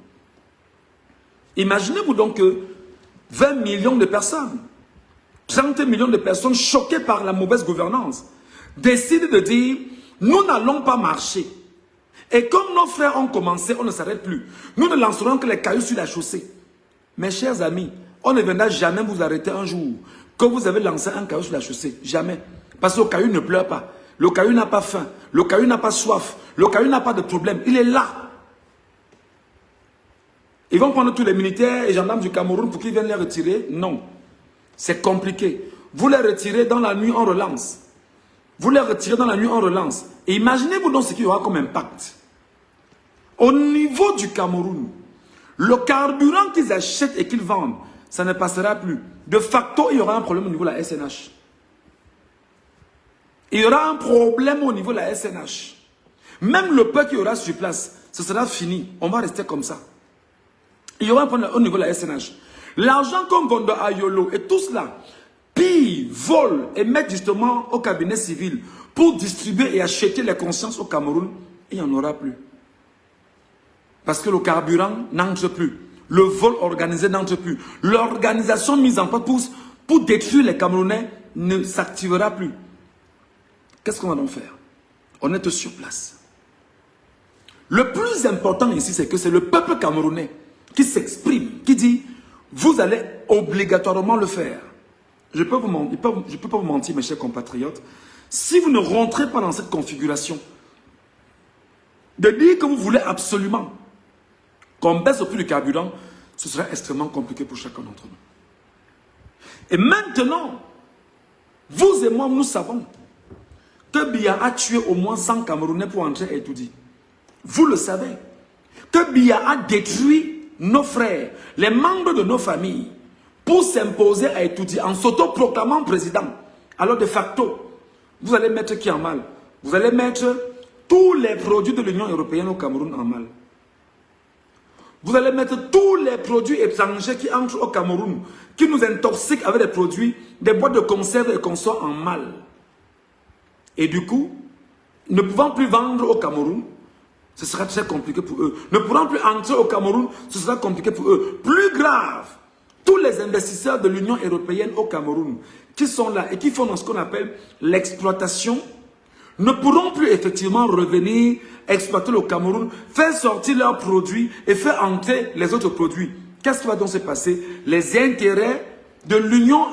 Imaginez-vous donc que 20 millions de personnes, 30 millions de personnes choquées par la mauvaise gouvernance, décident de dire, nous n'allons pas marcher. Et comme nos frères ont commencé, on ne s'arrête plus. Nous ne lancerons que les cailloux sur la chaussée. Mes chers amis, on ne viendra jamais vous arrêter un jour que vous avez lancé un caillou sur la chaussée. Jamais. Parce que le caillou ne pleure pas. Le caillou n'a pas faim. Le caillou n'a pas soif. Le caillou n'a pas de problème. Il est là. Ils vont prendre tous les militaires et gendarmes du Cameroun pour qu'ils viennent les retirer? Non. C'est compliqué. Vous les retirez dans la nuit, on relance. Vous les retirez dans la nuit, on relance. Et imaginez-vous donc ce qu'il y aura comme impact. Au niveau du Cameroun, le carburant qu'ils achètent et qu'ils vendent, ça ne passera plus. De facto, il y aura un problème au niveau de la SNH. Il y aura un problème au niveau de la SNH. Même le peu qu'il y aura sur place, ce sera fini. On va rester comme ça. Il y aura un problème au niveau de la SNH. L'argent qu'on vend à Yolo et tout cela, pillent, volent et mettent justement au cabinet civil pour distribuer et acheter les consciences au Cameroun, il n'y en aura plus. Parce que le carburant n'entre plus. Le vol organisé n'entre plus. L'organisation mise en place pour détruire les Camerounais ne s'activera plus. Qu'est-ce qu'on va donc faire? On est sur place. Le plus important ici, c'est que c'est le peuple camerounais qui s'exprime, qui dit, vous allez obligatoirement le faire. Je peux pas vous mentir, mes chers compatriotes, si vous ne rentrez pas dans cette configuration, de dire que vous voulez absolument qu'on baisse le prix du carburant, ce sera extrêmement compliqué pour chacun d'entre nous. Et maintenant, vous et moi, nous savons que Biya a tué au moins 100 Camerounais pour entrer à Etoudi. Vous le savez. Que Biya a détruit nos frères, les membres de nos familles, pour s'imposer à Etoudi en s'autoproclamant président. Alors de facto, vous allez mettre qui en mal? Vous allez mettre tous les produits de l'Union européenne au Cameroun en mal. Vous allez mettre tous les produits étrangers qui entrent au Cameroun, qui nous intoxiquent avec des produits, des boîtes de conserve et consorts en mal. Et du coup, ne pouvant plus vendre au Cameroun, ce sera très compliqué pour eux. Ne pourront plus entrer au Cameroun, ce sera compliqué pour eux. Plus grave, tous les investisseurs de l'Union européenne au Cameroun, qui sont là et qui font ce qu'on appelle l'exploitation, ne pourront plus effectivement revenir exploiter le Cameroun, faire sortir leurs produits et faire entrer les autres produits. Qu'est-ce qui va donc se passer? Les intérêts de l'Union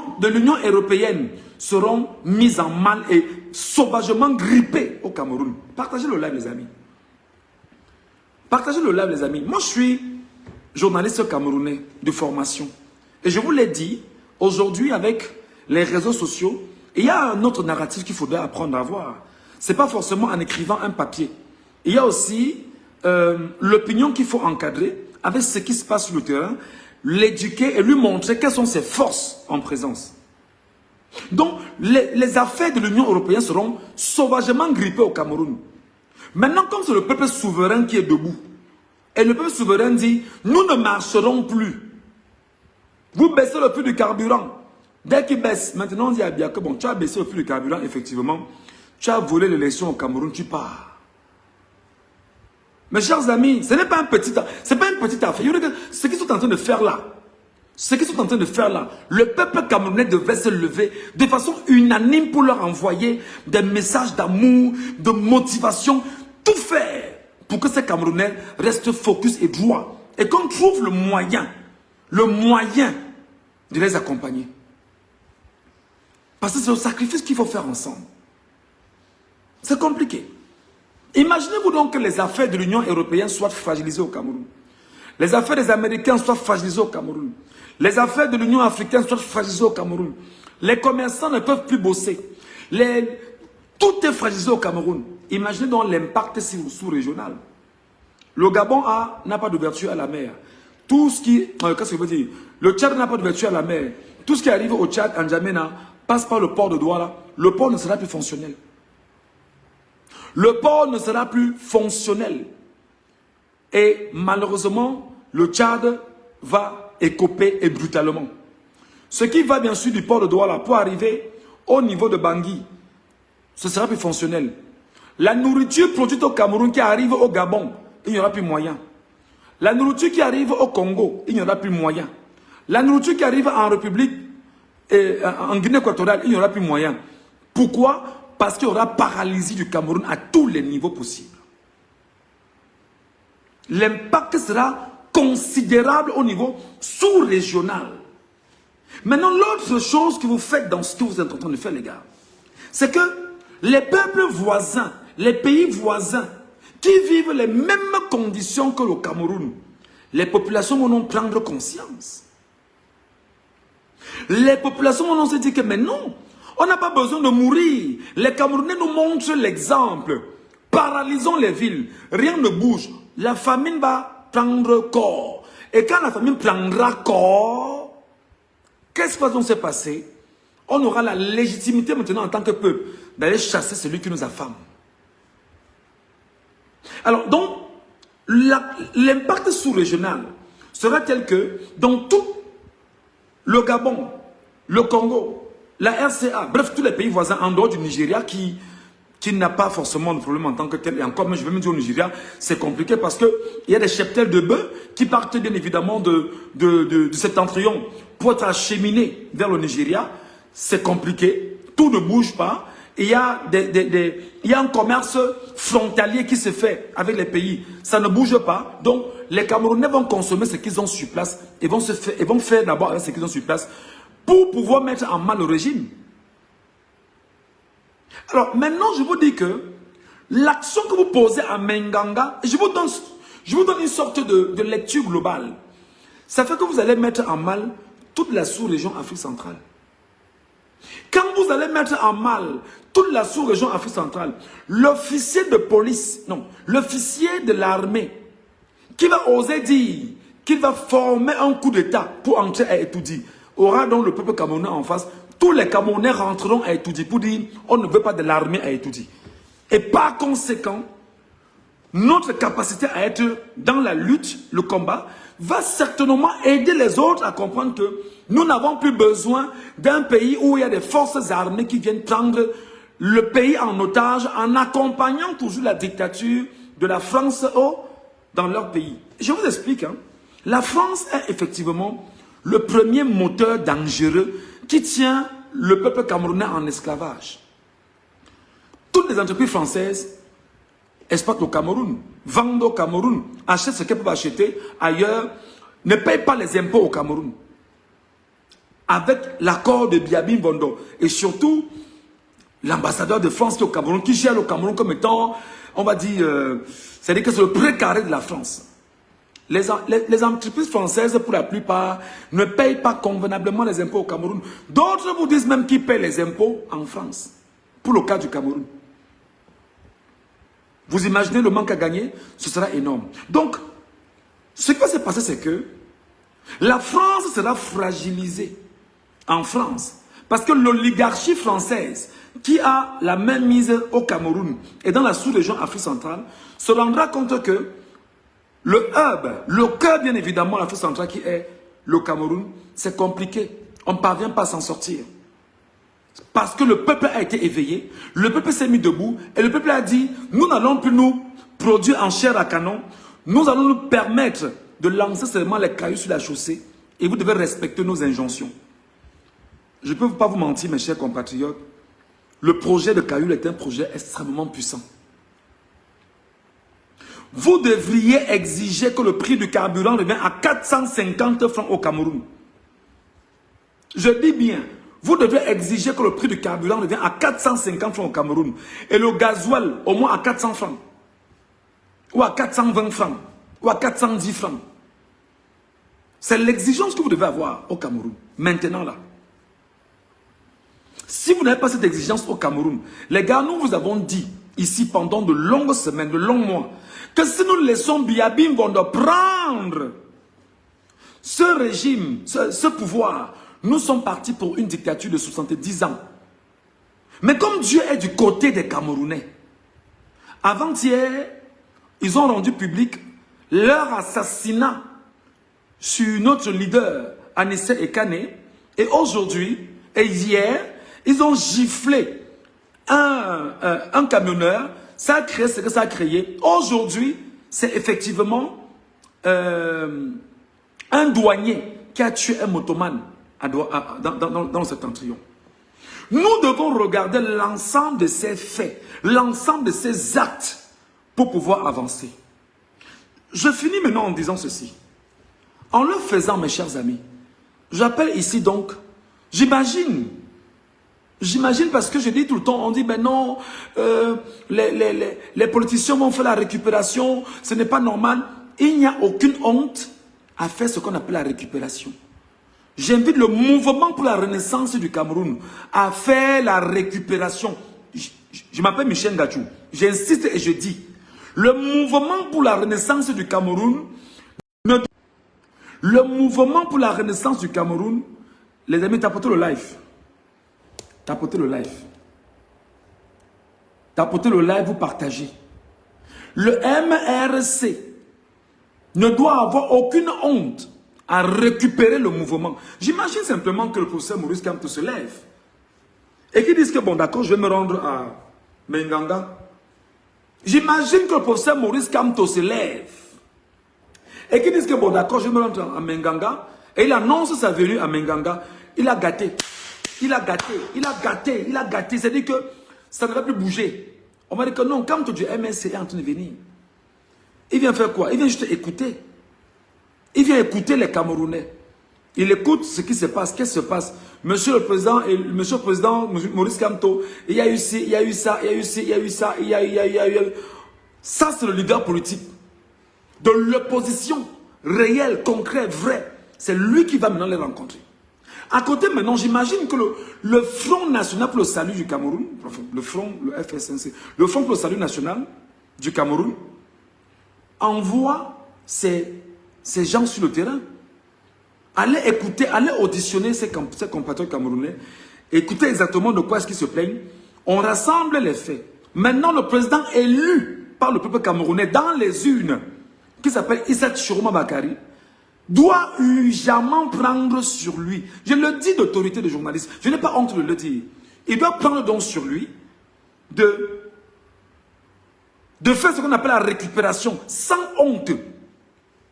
européenne seront mis en mal et sauvagement grippés au Cameroun. Partagez le live, les amis. Partagez le live, les amis. Moi, je suis journaliste camerounais de formation. Et je vous l'ai dit, aujourd'hui, avec les réseaux sociaux, il y a un autre narratif qu'il faudrait apprendre à avoir. Ce n'est pas forcément en écrivant un papier. Il y a aussi l'opinion qu'il faut encadrer avec ce qui se passe sur le terrain, l'éduquer et lui montrer quelles sont ses forces en présence. Donc, les affaires de l'Union européenne seront sauvagement grippées au Cameroun. Maintenant, comme c'est le peuple souverain qui est debout, et le peuple souverain dit, nous ne marcherons plus. Vous baissez le prix du carburant. Dès qu'il baisse, maintenant on dit à Biya que bon, tu as baissé le prix du carburant, effectivement. tu as volé l'élection au Cameroun, tu pars. Mes chers amis, ce n'est pas un petit affaire. Ce qu'ils sont en train de faire là, le peuple camerounais devait se lever de façon unanime pour leur envoyer des messages d'amour, de motivation, tout faire pour que ces Camerounais restent focus et droits. Et qu'on trouve le moyen de les accompagner. Parce que c'est le sacrifice qu'il faut faire ensemble. C'est compliqué. Imaginez-vous donc que les affaires de l'Union européenne soient fragilisées au Cameroun. Les affaires des Américains soient fragilisées au Cameroun. Les affaires de l'Union africaine soient fragilisées au Cameroun. Les commerçants ne peuvent plus bosser. Tout est fragilisé au Cameroun. Imaginez donc l'impact sous-régional. Le Gabon n'a pas d'ouverture à la mer. Tout ce qui... Qu'est-ce que je veux dire? Le Tchad n'a pas d'ouverture à la mer. Tout ce qui arrive au Tchad, en N'Djamena, passe par le port de Douala. Le port ne sera plus fonctionnel. Le port ne sera plus fonctionnel. Et malheureusement, le Tchad va écoper et brutalement. Ce qui va bien sûr du port de Douala pour arriver au niveau de Bangui, ce sera plus fonctionnel. La nourriture produite au Cameroun qui arrive au Gabon, il n'y aura plus moyen. La nourriture qui arrive au Congo, il n'y aura plus moyen. La nourriture qui arrive en République, en Guinée équatoriale, il n'y aura plus moyen. Pourquoi? Parce qu'il y aura paralysie du Cameroun à tous les niveaux possibles. L'impact sera considérable au niveau sous-régional. Maintenant, l'autre chose que vous faites dans ce que vous êtes en train de faire, les gars, c'est que les peuples voisins, les pays voisins, qui vivent les mêmes conditions que le Cameroun, les populations vont en prendre conscience. Les populations vont se dire que, mais non, on n'a pas besoin de mourir. Les Camerounais nous montrent l'exemple. Paralysons les villes. Rien ne bouge. La famine va prendre corps. Et quand la famine prendra corps, qu'est-ce qui va donc se passer? On aura la légitimité maintenant en tant que peuple d'aller chasser celui qui nous affame. Alors donc, l'impact sous-régional sera tel que dans tout le Gabon, le Congo, la RCA, bref, tous les pays voisins en dehors du Nigeria qui n'a pas forcément de problème en tant que tel. Et encore, mais je vais me dire au Nigeria, c'est compliqué parce qu'il y a des cheptels de bœufs qui partent bien évidemment de Septentrion pour être acheminés vers le Nigeria. C'est compliqué, tout ne bouge pas. Il y a un commerce frontalier qui se fait avec les pays. Ça ne bouge pas. Donc, les Camerounais vont consommer ce qu'ils ont sur place et vont faire d'abord avec ce qu'ils ont sur place pour pouvoir mettre en mal le régime. Alors, maintenant, je vous dis que l'action que vous posez à Menganga, je vous donne une sorte de lecture globale. Ça fait que vous allez mettre en mal toute la sous-région Afrique centrale. Quand vous allez mettre en mal toute la sous-région Afrique centrale, l'officier de police, non, l'officier de l'armée, qui va oser dire qu'il va former un coup d'État pour entrer à Etoudi, aura donc le peuple camerounais en face. Tous les Camerounais rentreront à Etoudi pour dire on ne veut pas de l'armée à Etoudi. Et par conséquent, notre capacité à être dans la lutte, le combat, va certainement aider les autres à comprendre que nous n'avons plus besoin d'un pays où il y a des forces armées qui viennent prendre le pays en otage en accompagnant toujours la dictature de la France dans leur pays. Je vous explique. La France est effectivement le premier moteur dangereux qui tient le peuple camerounais en esclavage. Toutes les entreprises françaises exploitent au Cameroun, vendent au Cameroun, achètent ce qu'elles peuvent acheter ailleurs, ne payent pas les impôts au Cameroun. Avec l'accord de Biabin Bondo et surtout l'ambassadeur de France qui est au Cameroun, qui gère le Cameroun comme étant, on va dire, c'est-à-dire que c'est le précaré de la France. Les entreprises françaises, pour la plupart, ne payent pas convenablement les impôts au Cameroun. D'autres vous disent même qu'ils payent les impôts en France, pour le cas du Cameroun. Vous imaginez le manque à gagner? Ce sera énorme. Donc, ce qui va se passer, c'est que la France sera fragilisée en France. Parce que l'oligarchie française, qui a la même mise au Cameroun et dans la sous-région Afrique centrale, se rendra compte que le hub, le cœur bien évidemment de l'Afrique centrale qui est le Cameroun, c'est compliqué. On ne parvient pas à s'en sortir. Parce que le peuple a été éveillé, le peuple s'est mis debout et le peuple a dit, nous n'allons plus nous produire en chair à canon, nous allons nous permettre de lancer seulement les cailloux sur la chaussée et vous devez respecter nos injonctions. Je ne peux pas vous mentir, mes chers compatriotes, le projet de Kayoul est un projet extrêmement puissant. Vous devriez exiger que le prix du carburant revienne à 450 francs au Cameroun. Je dis bien, vous devez exiger que le prix du carburant revienne à 450 francs au Cameroun. Et le gasoil, au moins à 400 francs. Ou à 420 francs. Ou à 410 francs. C'est l'exigence que vous devez avoir au Cameroun. Maintenant là. Si vous n'avez pas cette exigence au Cameroun, les gars, nous vous avons dit ici pendant de longues semaines, de longs mois, que si nous laissons Biya Mbondo prendre ce régime, ce pouvoir, nous sommes partis pour une dictature de 70 ans. Mais comme Dieu est du côté des Camerounais, avant-hier, ils ont rendu public leur assassinat sur notre leader, Anissé Ekane, et aujourd'hui, et hier, ils ont giflé un camionneur. Ça a créé ce que ça a créé. Aujourd'hui, c'est effectivement un douanier qui a tué un motoman dans le septentrion. Nous devons regarder l'ensemble de ces faits, l'ensemble de ces actes pour pouvoir avancer. Je finis maintenant en disant ceci. En le faisant, mes chers amis, j'appelle ici donc, j'imagine parce que je dis tout le temps, on dit, ben non, les politiciens vont faire la récupération, ce n'est pas normal. Il n'y a aucune honte à faire ce qu'on appelle la récupération. J'invite le mouvement pour la renaissance du Cameroun à faire la récupération. Je m'appelle Michel Gachou. J'insiste et je dis, le mouvement pour la renaissance du Cameroun, les amis, tapotez le live. Tapotez le live. Tapotez le live, vous partagez. Le MRC ne doit avoir aucune honte à récupérer le mouvement. J'imagine simplement que le professeur Maurice Kamto se lève et qu'il dise que bon d'accord, je vais me rendre à Menganga. J'imagine que le professeur Maurice Kamto se lève et qu'il dise que bon d'accord, je vais me rendre à Menganga et il annonce sa venue à Menganga. Il a gâté. Il a gâté, il a gâté, il a gâté. C'est-à-dire que ça ne va plus bouger. On m'a dit que non, quand du MSC est en train de venir, il vient faire quoi? Il vient juste écouter. Il vient écouter les Camerounais. Il écoute ce qui se passe. Qu'est-ce qui se passe? Monsieur le Président, Maurice Kamto, il y a eu ci, il y a eu ça, il y a eu ci, il y a eu ça, il y a eu... Ça, c'est le leader politique de l'opposition réelle, concret, vrai. C'est lui qui va maintenant les rencontrer. À côté, maintenant, j'imagine que le Front National pour le Salut du Cameroun, le FSNC, le Front pour le Salut National du Cameroun, envoie ses gens sur le terrain. Allez écouter, allez auditionner ces compatriotes camerounais, écoutez exactement de quoi est-ce qu'ils se plaignent. On rassemble les faits. Maintenant, le président élu par le peuple camerounais dans les urnes, qui s'appelle Issa Chiroma Bakari, doit urgemment prendre sur lui. Je le dis d'autorité de journaliste. Je n'ai pas honte de le dire. Il doit prendre donc sur lui de faire ce qu'on appelle la récupération sans honte.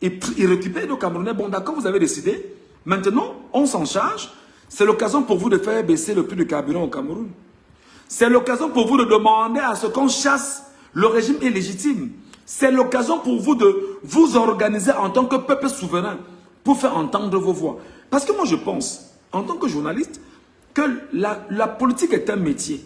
Et il récupère le Camerounais. Bon, d'accord, vous avez décidé. Maintenant, on s'en charge. C'est l'occasion pour vous de faire baisser le prix du carburant au Cameroun. C'est l'occasion pour vous de demander à ce qu'on chasse le régime illégitime. C'est l'occasion pour vous de vous organiser en tant que peuple souverain pour faire entendre vos voix. Parce que moi, je pense, en tant que journaliste, que la politique est un métier.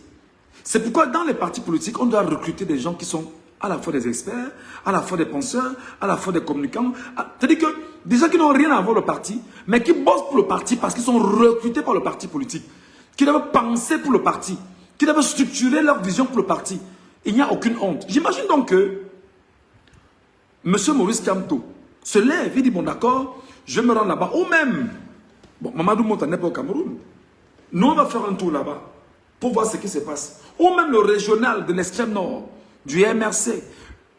C'est pourquoi dans les partis politiques, on doit recruter des gens qui sont à la fois des experts, à la fois des penseurs, à la fois des communicants. C'est-à-dire que des gens qui n'ont rien à voir le parti, mais qui bossent pour le parti parce qu'ils sont recrutés par le parti politique, qui doivent penser pour le parti, qui doivent structurer leur vision pour le parti. Il n'y a aucune honte. J'imagine donc que M. Maurice Kamto se lève, il dit, bon d'accord, je me rends là-bas. Ou même, bon, Mamadou Mouta n'est pas au Cameroun. Nous, on va faire un tour là-bas pour voir ce qui se passe. Ou même le régional de l'extrême nord, du MRC,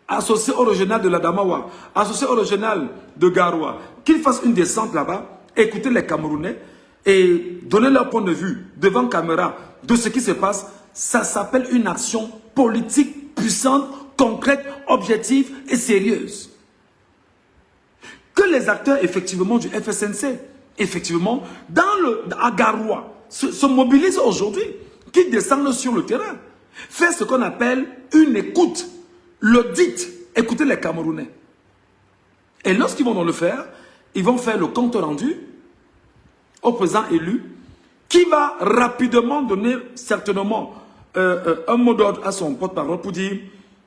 associé au régional de l'Adamawa, associé au régional de Garoua, qu'ils fassent une descente là-bas, écouter les Camerounais et donner leur point de vue devant caméra, de ce qui se passe, ça s'appelle une action politique puissante, concrète, objective et sérieuse. Que les acteurs, effectivement, du FSNC, effectivement, à Garoua, se mobilisent aujourd'hui, qui descendent sur le terrain, faire ce qu'on appelle une écoute, l'audit, écouter les Camerounais. Et lorsqu'ils vont le faire, ils vont faire le compte rendu au président élu, qui va rapidement donner certainement un mot d'ordre à son porte-parole pour dire,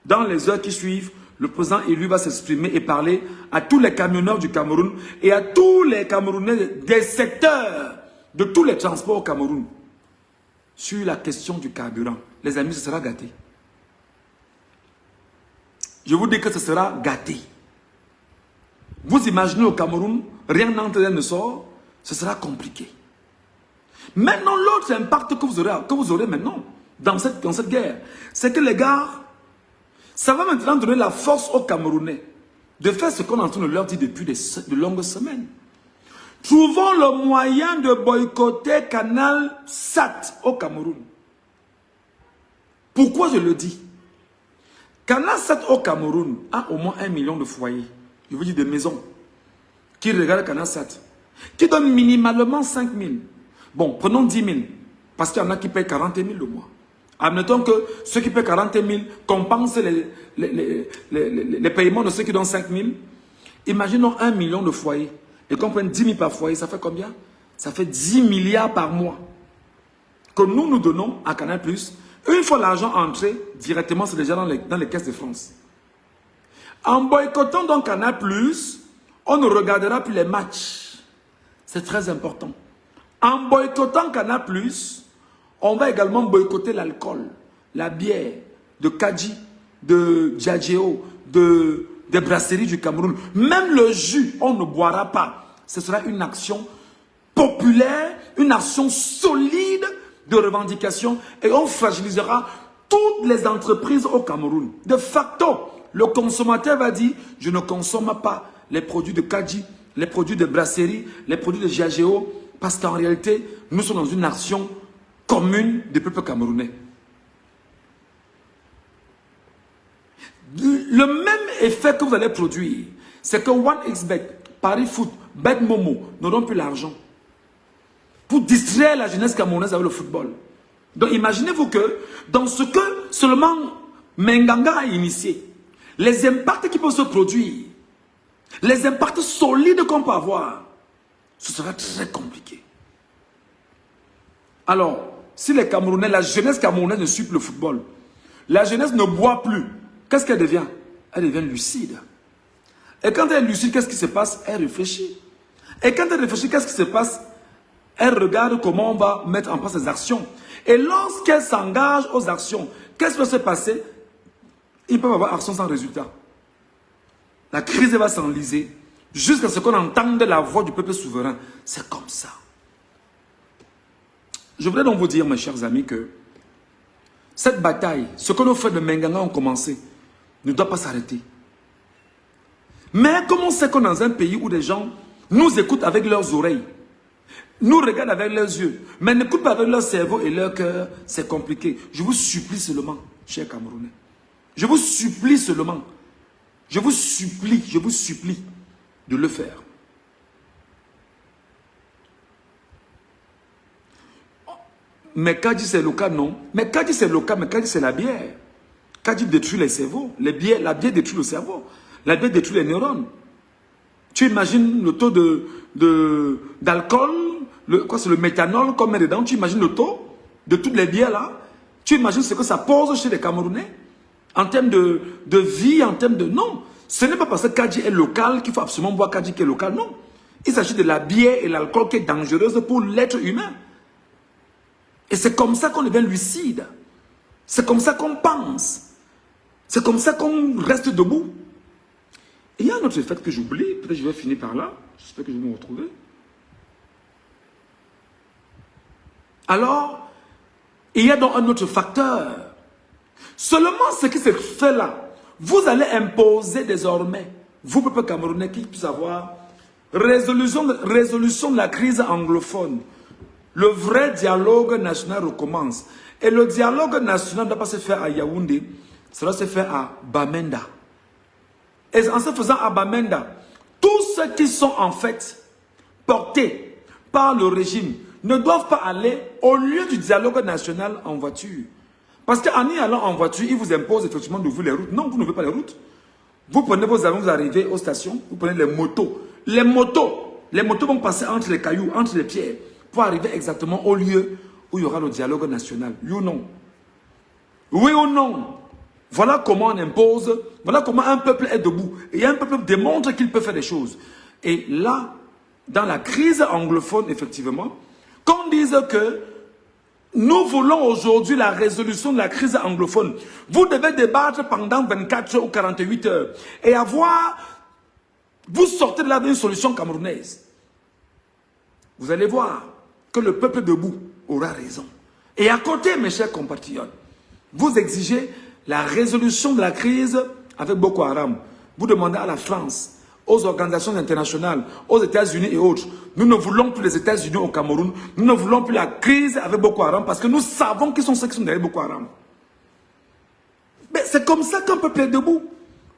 dans les heures qui suivent, le président élu va s'exprimer et parler à tous les camionneurs du Cameroun et à tous les Camerounais des secteurs de tous les transports au Cameroun sur la question du carburant. Les amis, ce sera gâté. Je vous dis que ce sera gâté. Vous imaginez au Cameroun, rien n'entre, rien ne sort, ce sera compliqué. Maintenant, l'autre impact que vous aurez maintenant dans cette guerre, c'est que les gars, ça va maintenant donner la force aux Camerounais de faire ce qu'on est en train de leur dire depuis de longues semaines. Trouvons le moyen de boycotter Canal Sat au Cameroun. Pourquoi je le dis? Canal Sat au Cameroun a au moins 1 million de foyers, je veux dire des maisons, qui regardent Canal Sat, qui donnent minimalement 5 000. Bon, prenons 10 000, parce qu'il y en a qui payent 40 000 le mois. Admettons que ceux qui paient 40 000 compensent les paiements de ceux qui donnent 5 000. Imaginons 1 million de foyers. Et qu'on prenne 10 000 par foyer, ça fait combien? Ça fait 10 milliards par mois. Que nous donnons à Canal+. Une fois l'argent entré, directement, c'est déjà dans les caisses de France. En boycottant donc Canal+, on ne regardera plus les matchs. C'est très important. En boycottant Canal+, on va également boycotter l'alcool, la bière, de Kadji, de Djadjeo, des brasseries du Cameroun. Même le jus, on ne boira pas. Ce sera une action populaire, une action solide de revendication et on fragilisera toutes les entreprises au Cameroun. De facto, le consommateur va dire, je ne consomme pas les produits de Kadji, les produits de brasserie, les produits de Djadjeo, parce qu'en réalité, nous sommes dans une action commune du peuple camerounais. Le même effet que vous allez produire, c'est que 1xBet, Paris Foot, BetMomo n'auront plus l'argent pour distraire la jeunesse camerounaise avec le football. Donc imaginez-vous que dans ce que seulement Menganga a initié, les impacts qui peuvent se produire, les impacts solides qu'on peut avoir, ce sera très compliqué. Alors, si les Camerounais, la jeunesse camerounaise ne suit plus le football, la jeunesse ne boit plus, qu'est-ce qu'elle devient? Elle devient lucide. Et quand elle est lucide, qu'est-ce qui se passe? Elle réfléchit. Et quand elle réfléchit, qu'est-ce qui se passe? Elle regarde comment on va mettre en place les actions. Et lorsqu'elle s'engage aux actions, qu'est-ce qui va se passer? Ils peuvent avoir action sans résultat. La crise va s'enliser jusqu'à ce qu'on entende la voix du peuple souverain. C'est comme ça. Je voudrais donc vous dire, mes chers amis, que cette bataille, ce que nos frères de Menganga ont commencé, ne doit pas s'arrêter. Mais comme on sait qu'on est dans un pays où des gens nous écoutent avec leurs oreilles, nous regardent avec leurs yeux, mais n'écoutent pas avec leur cerveau et leur cœur, c'est compliqué. Je vous supplie seulement, chers Camerounais, je vous supplie seulement, je vous supplie de le faire. Mais Kadji c'est le cas, non. Mais Kadji c'est le cas, mais Kadji c'est la bière. Kadji détruit les cerveaux. La bière détruit le cerveau. La bière détruit les neurones. Tu imagines le taux d'alcool, c'est le méthanol qu'on met dedans. Tu imagines le taux de toutes les bières là. Tu imagines ce que ça pose chez les Camerounais en termes de vie, en termes de... Non, ce n'est pas parce que Kadji est local qu'il faut absolument boire Kadji qui est local, non. Il s'agit de la bière et l'alcool qui est dangereuse pour l'être humain. Et c'est comme ça qu'on devient lucide. C'est comme ça qu'on pense. C'est comme ça qu'on reste debout. Et il y a un autre fait que j'oublie. Peut-être que je vais finir par là. J'espère que je vais me retrouver. Alors, il y a donc un autre facteur. Seulement ce qui se fait là, vous allez imposer désormais, vous, peuple camerounais, qui puisse avoir résolution de la crise anglophone. Le vrai dialogue national recommence. Et le dialogue national ne doit pas se faire à Yaoundé, ça doit se faire à Bamenda. Et en se faisant à Bamenda, tous ceux qui sont en fait portés par le régime ne doivent pas aller au lieu du dialogue national en voiture. Parce qu'en y allant en voiture, ils vous imposent effectivement d'ouvrir les routes. Non, vous n'ouvrez pas les routes. Vous prenez vos avions, vous arrivez aux stations, vous prenez les motos. Les motos vont passer entre les cailloux, entre les pierres, pour arriver exactement au lieu où il y aura le dialogue national. Oui ou non? Oui ou non? Voilà comment on impose, voilà comment un peuple est debout. Et un peuple démontre qu'il peut faire des choses. Et là, dans la crise anglophone, effectivement, qu'on dise que nous voulons aujourd'hui la résolution de la crise anglophone, vous devez débattre pendant 24 heures ou 48 heures et vous sortez de là d'une solution camerounaise. Vous allez voir que le peuple debout aura raison. Et à côté, mes chers compatriotes, vous exigez la résolution de la crise avec Boko Haram. Vous demandez à la France, aux organisations internationales, aux États-Unis et autres, nous ne voulons plus les États-Unis au Cameroun, nous ne voulons plus la crise avec Boko Haram parce que nous savons qui sont ceux qui sont derrière Boko Haram. Mais c'est comme ça qu'un peuple est debout.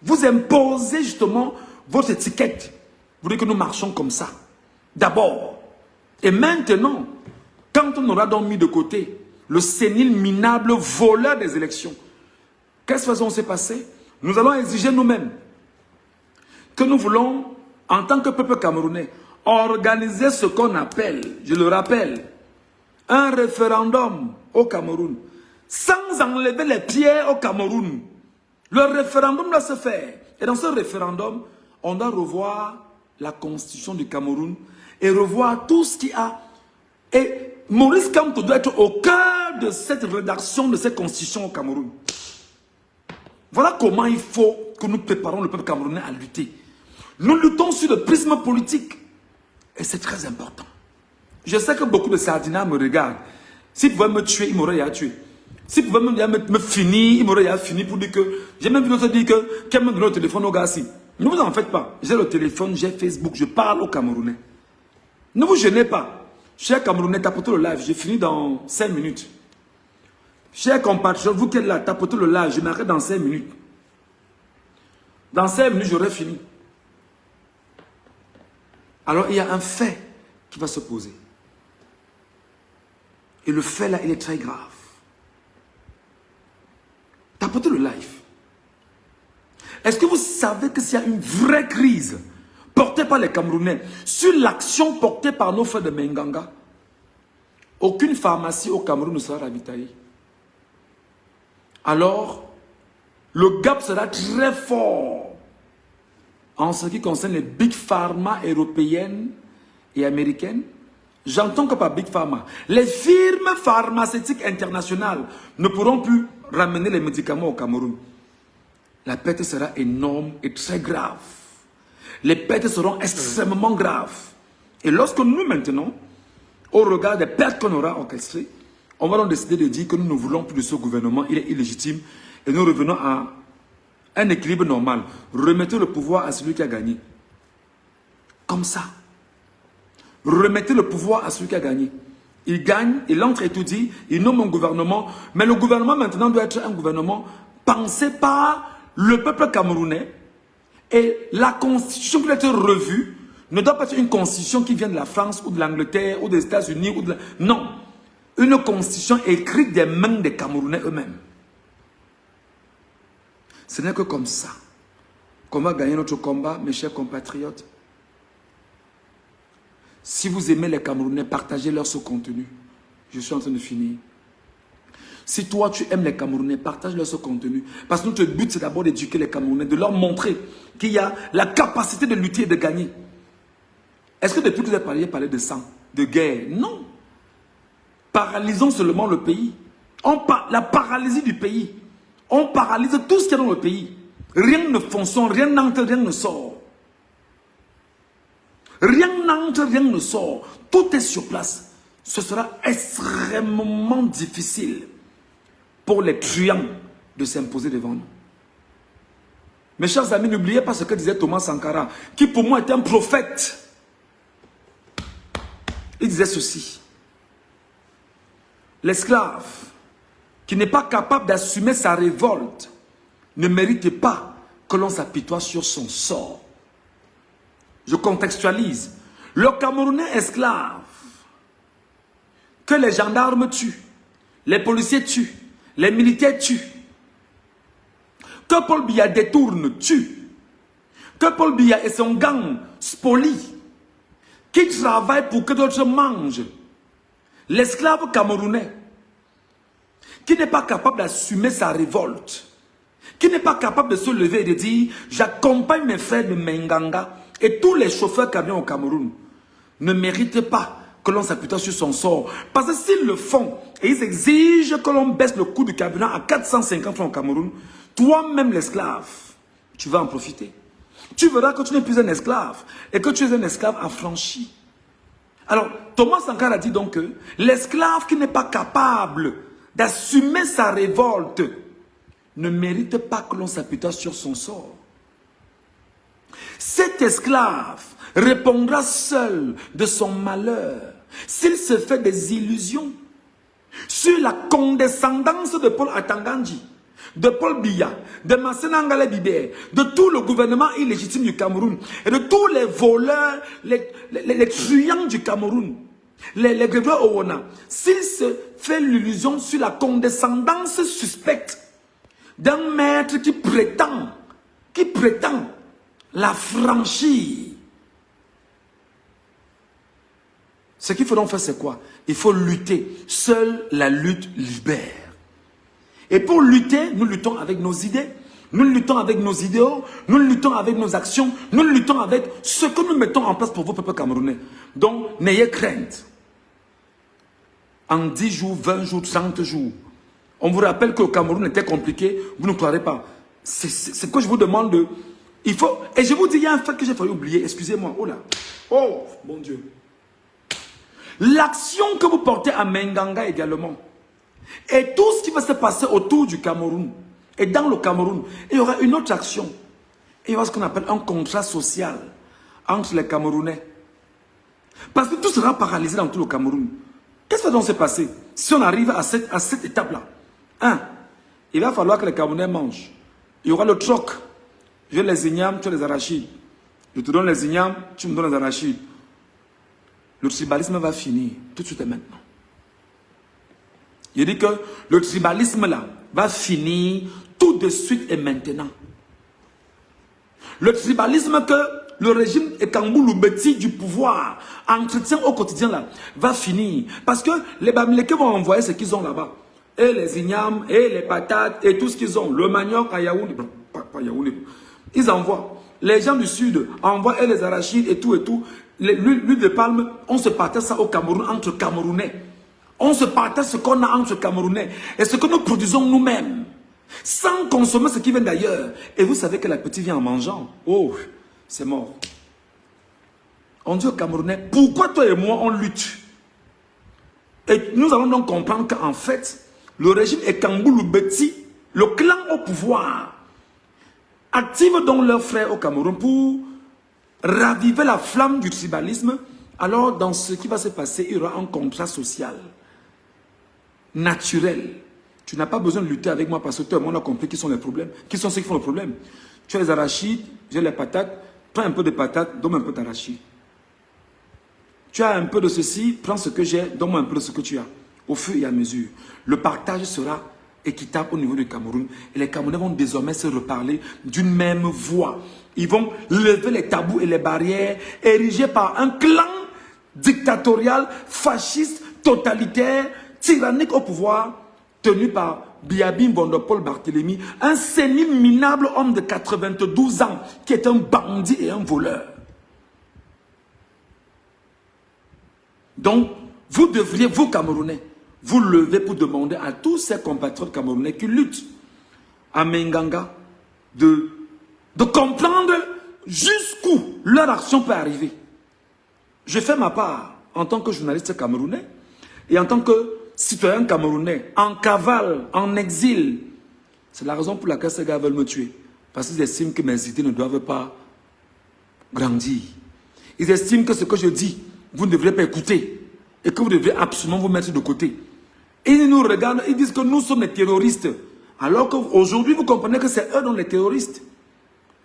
Vous imposez justement votre étiquette. Vous dites que nous marchons comme ça. D'abord. Et maintenant, quand on aura donc mis de côté le sénile minable voleur des élections, qu'est-ce que s'est passé? Nous allons exiger nous-mêmes que nous voulons, en tant que peuple camerounais, organiser ce qu'on appelle, je le rappelle, un référendum au Cameroun, sans enlever les pierres au Cameroun. Le référendum doit se faire. Et dans ce référendum, on doit revoir la constitution du Cameroun et revoir tout ce qui a... Et Maurice Kamto doit être au cœur de cette rédaction de cette constitution au Cameroun. Voilà comment il faut que nous préparons le peuple camerounais à lutter. Nous luttons sur le prisme politique. Et c'est très important. Je sais que beaucoup de sardinats me regardent. S'ils pouvaient me tuer, ils m'auraient déjà tué. S'ils pouvaient me finir, ils m'auraient déjà fini pour dire que... J'ai même vu l'autre dire que... Qu'elle me donne le téléphone au gars ci. Ne vous en faites pas. J'ai le téléphone, j'ai Facebook, je parle aux Camerounais. Ne vous gênez pas. Chers Camerounais, tapotez le live. J'ai fini dans 5 minutes. Chers compatriotes, vous qui êtes là, tapotez le live. Je m'arrête dans 5 minutes. Dans 5 minutes, j'aurai fini. Alors, il y a un fait qui va se poser. Et le fait là, il est très grave. Tapotez le live. Est-ce que vous savez que s'il y a une vraie crise portée par les Camerounais sur l'action portée par nos frères de Menganga, aucune pharmacie au Cameroun ne sera ravitaillée. Alors, le gap sera très fort en ce qui concerne les big pharma européennes et américaines. J'entends que par big pharma, les firmes pharmaceutiques internationales ne pourront plus ramener les médicaments au Cameroun. La perte sera énorme et très grave. Les pertes seront extrêmement graves. Et lorsque nous, maintenant, au regard des pertes qu'on aura orchestrées, on va donc décider de dire que nous ne voulons plus de ce gouvernement, il est illégitime, et nous revenons à un équilibre normal. Remettez le pouvoir à celui qui a gagné. Comme ça. Remettez le pouvoir à celui qui a gagné. Il gagne, il entre étourdi, il nomme un gouvernement, mais le gouvernement maintenant doit être un gouvernement pensé par le peuple camerounais, et la constitution qui doit être revue ne doit pas être une constitution qui vient de la France ou de l'Angleterre ou des États-Unis ou de la... Non, une constitution écrite des mains des Camerounais eux-mêmes. Ce n'est que comme ça qu'on va gagner notre combat, mes chers compatriotes. Si vous aimez les Camerounais, partagez-leur ce contenu. Je suis en train de finir. Si toi, tu aimes les Camerounais, partage-leur ce contenu. Parce que notre but, c'est d'abord d'éduquer les Camerounais, de leur montrer qu'il y a la capacité de lutter et de gagner. Est-ce que depuis que vous avez parlé de sang, de guerre? Non. Paralysons seulement le pays. La paralysie du pays. On paralyse tout ce qu'il y a dans le pays. Rien ne fonctionne, rien n'entre, rien ne sort. Rien n'entre, rien ne sort. Tout est sur place. Ce sera extrêmement difficile pour les truands de s'imposer devant nous. Mes chers amis, n'oubliez pas ce que disait Thomas Sankara, qui pour moi était un prophète. Il disait ceci: L'esclave qui n'est pas capable d'assumer sa révolte ne mérite pas que l'on s'apitoie sur son sort. Je contextualise. Le Camerounais esclave que les gendarmes tuent, les policiers tuent, les militaires tuent, que Paul Biya détourne, tue, que Paul Biya et son gang spolient, qui travaillent pour que d'autres mangent. L'esclave camerounais qui n'est pas capable d'assumer sa révolte, qui n'est pas capable de se lever et de dire « J'accompagne mes frères de Menganga et tous les chauffeurs camions au Cameroun » ne méritent pas que l'on s'appuie sur son sort. Parce que s'ils le font et ils exigent que l'on baisse le coût du carburant à 450 francs au Cameroun, toi-même l'esclave, tu vas en profiter. Tu verras que tu n'es plus un esclave et que tu es un esclave affranchi. Alors, Thomas Sankara a dit donc que l'esclave qui n'est pas capable d'assumer sa révolte ne mérite pas que l'on s'appuie sur son sort. Cet esclave répondra seul de son malheur s'il se fait des illusions sur la condescendance de Paul Atangandji, de Paul Biya, de Masséna Ngale Bibé, de tout le gouvernement illégitime du Cameroun et de tous les voleurs, les truands du Cameroun, les grèveurs Owona. S'il se fait l'illusion sur la condescendance suspecte d'un maître qui prétend la franchir. Ce qu'il faut donc faire, c'est quoi? Il faut lutter. Seule la lutte libère. Et pour lutter, nous luttons avec nos idées, nous luttons avec nos idéaux, nous luttons avec nos actions, nous luttons avec ce que nous mettons en place pour vos peuples camerounais. Donc, n'ayez crainte. En 10 jours, 20 jours, 30 jours, on vous rappelle que le Cameroun était compliqué, vous ne croirez pas. C'est ce que je vous demande de... Il faut... Et je vous dis, il y a un fait que j'ai failli oublier, excusez-moi. Oh là. Oh, mon Dieu. L'action que vous portez à Menganga également, et tout ce qui va se passer autour du Cameroun, et dans le Cameroun, il y aura une autre action. Il y aura ce qu'on appelle un contrat social entre les Camerounais. Parce que tout sera paralysé dans tout le Cameroun. Qu'est-ce qui va donc se passer si on arrive à cette étape-là? Il va falloir que les Camerounais mangent. Il y aura le troc. Je les ignames, tu les arachides. Je te donne les ignames, tu me donnes les arachides. Le tribalisme va finir tout de suite et maintenant. Il dit que le tribalisme là va finir tout de suite et maintenant. Le tribalisme que le régime Ekangboulou-Beti du pouvoir entretient au quotidien là va finir. Parce que les Bamileke vont envoyer ce qu'ils ont là-bas. Et les ignames, et les patates, et tout ce qu'ils ont. Le manioc à Yaoundé. Pas Yaoundé. Ils envoient. Les gens du sud envoient et les arachides et tout et tout. L'huile de palme, on se partage ça au Cameroun entre Camerounais. On se partage ce qu'on a entre Camerounais. Et ce que nous produisons nous-mêmes. Sans consommer ce qui vient d'ailleurs. Et vous savez que la petite vient en mangeant. Oh, c'est mort. On dit aux Camerounais, pourquoi toi et moi on lutte? Et nous allons donc comprendre qu'en fait, le régime Ekangboulou-Beti, le clan au pouvoir, active donc leurs frères au Cameroun pour raviver la flamme du tribalisme. Alors dans ce qui va se passer, il y aura un contrat social naturel. Tu n'as pas besoin de lutter avec moi parce que toi et moi on a compris qui sont les problèmes. Qui sont ceux qui font le problème? Tu as les arachides, j'ai les patates, prends un peu de patates, donne-moi un peu d'arachides. Tu as un peu de ceci, prends ce que j'ai, donne-moi un peu de ce que tu as. Au fur et à mesure, le partage sera équitable au niveau du Cameroun. Et les Camerounais vont désormais se reparler d'une même voix. Ils vont lever les tabous et les barrières érigés par un clan dictatorial, fasciste, totalitaire, tyrannique au pouvoir, tenu par Biabim Vondopol Barthélemy, un sénile minable homme de 92 ans, qui est un bandit et un voleur. Donc, vous devriez, vous Camerounais, vous lever pour demander à tous ces compatriotes camerounais qui luttent à Menganga de comprendre jusqu'où leur action peut arriver. Je fais ma part en tant que journaliste camerounais et en tant que citoyen camerounais, en cavale, en exil. C'est la raison pour laquelle ces gars veulent me tuer. Parce qu'ils estiment que mes idées ne doivent pas grandir. Ils estiment que ce que je dis, vous ne devrez pas écouter. Et que vous devez absolument vous mettre de côté. Ils nous regardent, ils disent que nous sommes des terroristes. Alors qu'aujourd'hui, vous comprenez que c'est eux dont les terroristes.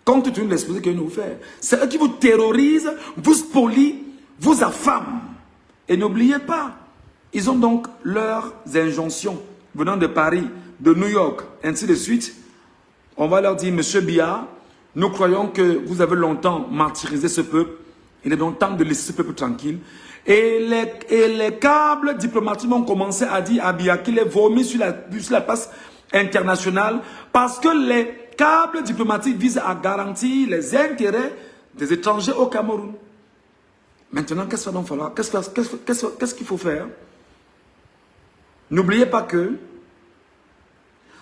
Compte tenu de l'exposé qu'ils nous faire. C'est eux qui vous terrorisent, vous spolient, vous affament. Et n'oubliez pas, ils ont donc leurs injonctions venant de Paris, de New York, ainsi de suite. On va leur dire, Monsieur Biya, nous croyons que vous avez longtemps martyrisé ce peuple. Il est donc temps de laisser ce peuple tranquille. Et les câbles diplomatiques ont commencé à dire à Biya qu'il est vomi sur la place internationale parce que les câbles diplomatiques visent à garantir les intérêts des étrangers au Cameroun. Maintenant, qu'est-ce qu'il va donc falloir? Qu'est-ce qu'il faut faire? N'oubliez pas que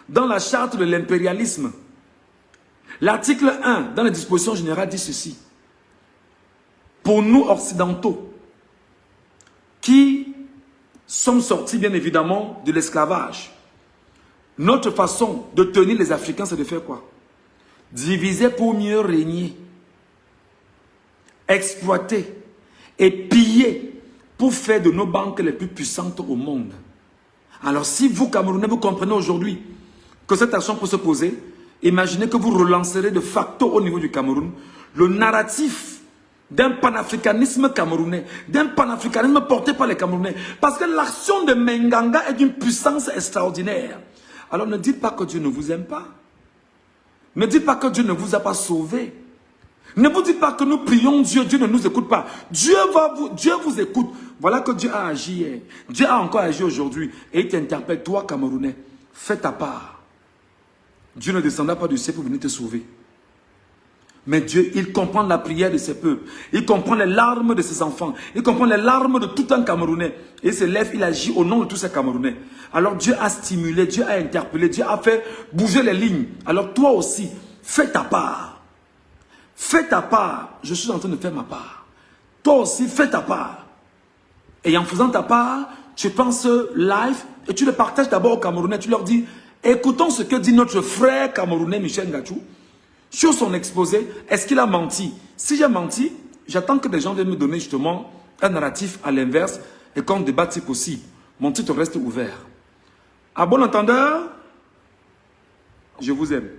dans la charte de l'impérialisme, l'article 1, dans les dispositions générales, dit ceci. Pour nous occidentaux, qui sommes sortis bien évidemment de l'esclavage, notre façon de tenir les Africains, c'est de faire quoi? Diviser pour mieux régner, exploiter et piller pour faire de nos banques les plus puissantes au monde. Alors si vous, Camerounais, vous comprenez aujourd'hui que cette action peut se poser, imaginez que vous relancerez de facto au niveau du Cameroun le narratif d'un panafricanisme camerounais, d'un panafricanisme porté par les Camerounais. Parce que l'action de Menganga est d'une puissance extraordinaire. Alors ne dites pas que Dieu ne vous aime pas. Ne dites pas que Dieu ne vous a pas sauvé. Ne vous dites pas que nous prions Dieu, Dieu ne nous écoute pas. Dieu vous écoute. Voilà que Dieu a agi hier. Dieu a encore agi aujourd'hui. Et il t'interpelle, toi Camerounais, fais ta part. Dieu ne descendra pas du ciel pour venir te sauver. Mais Dieu, il comprend la prière de ses peuples. Il comprend les larmes de ses enfants. Il comprend les larmes de tout un Camerounais. Et il se lève, il agit au nom de tous ces Camerounais. Alors Dieu a stimulé, Dieu a interpellé, Dieu a fait bouger les lignes. Alors toi aussi, fais ta part. Fais ta part. Je suis en train de faire ma part. Toi aussi, fais ta part. Et en faisant ta part, tu penses live et tu le partages d'abord aux Camerounais. Tu leur dis, écoutons ce que dit notre frère camerounais Michel Ngachou. Sur son exposé, est-ce qu'il a menti? Si j'ai menti, j'attends que des gens viennent me donner justement un narratif à l'inverse et qu'on débatte si possible. Mon titre reste ouvert. À bon entendeur, je vous aime.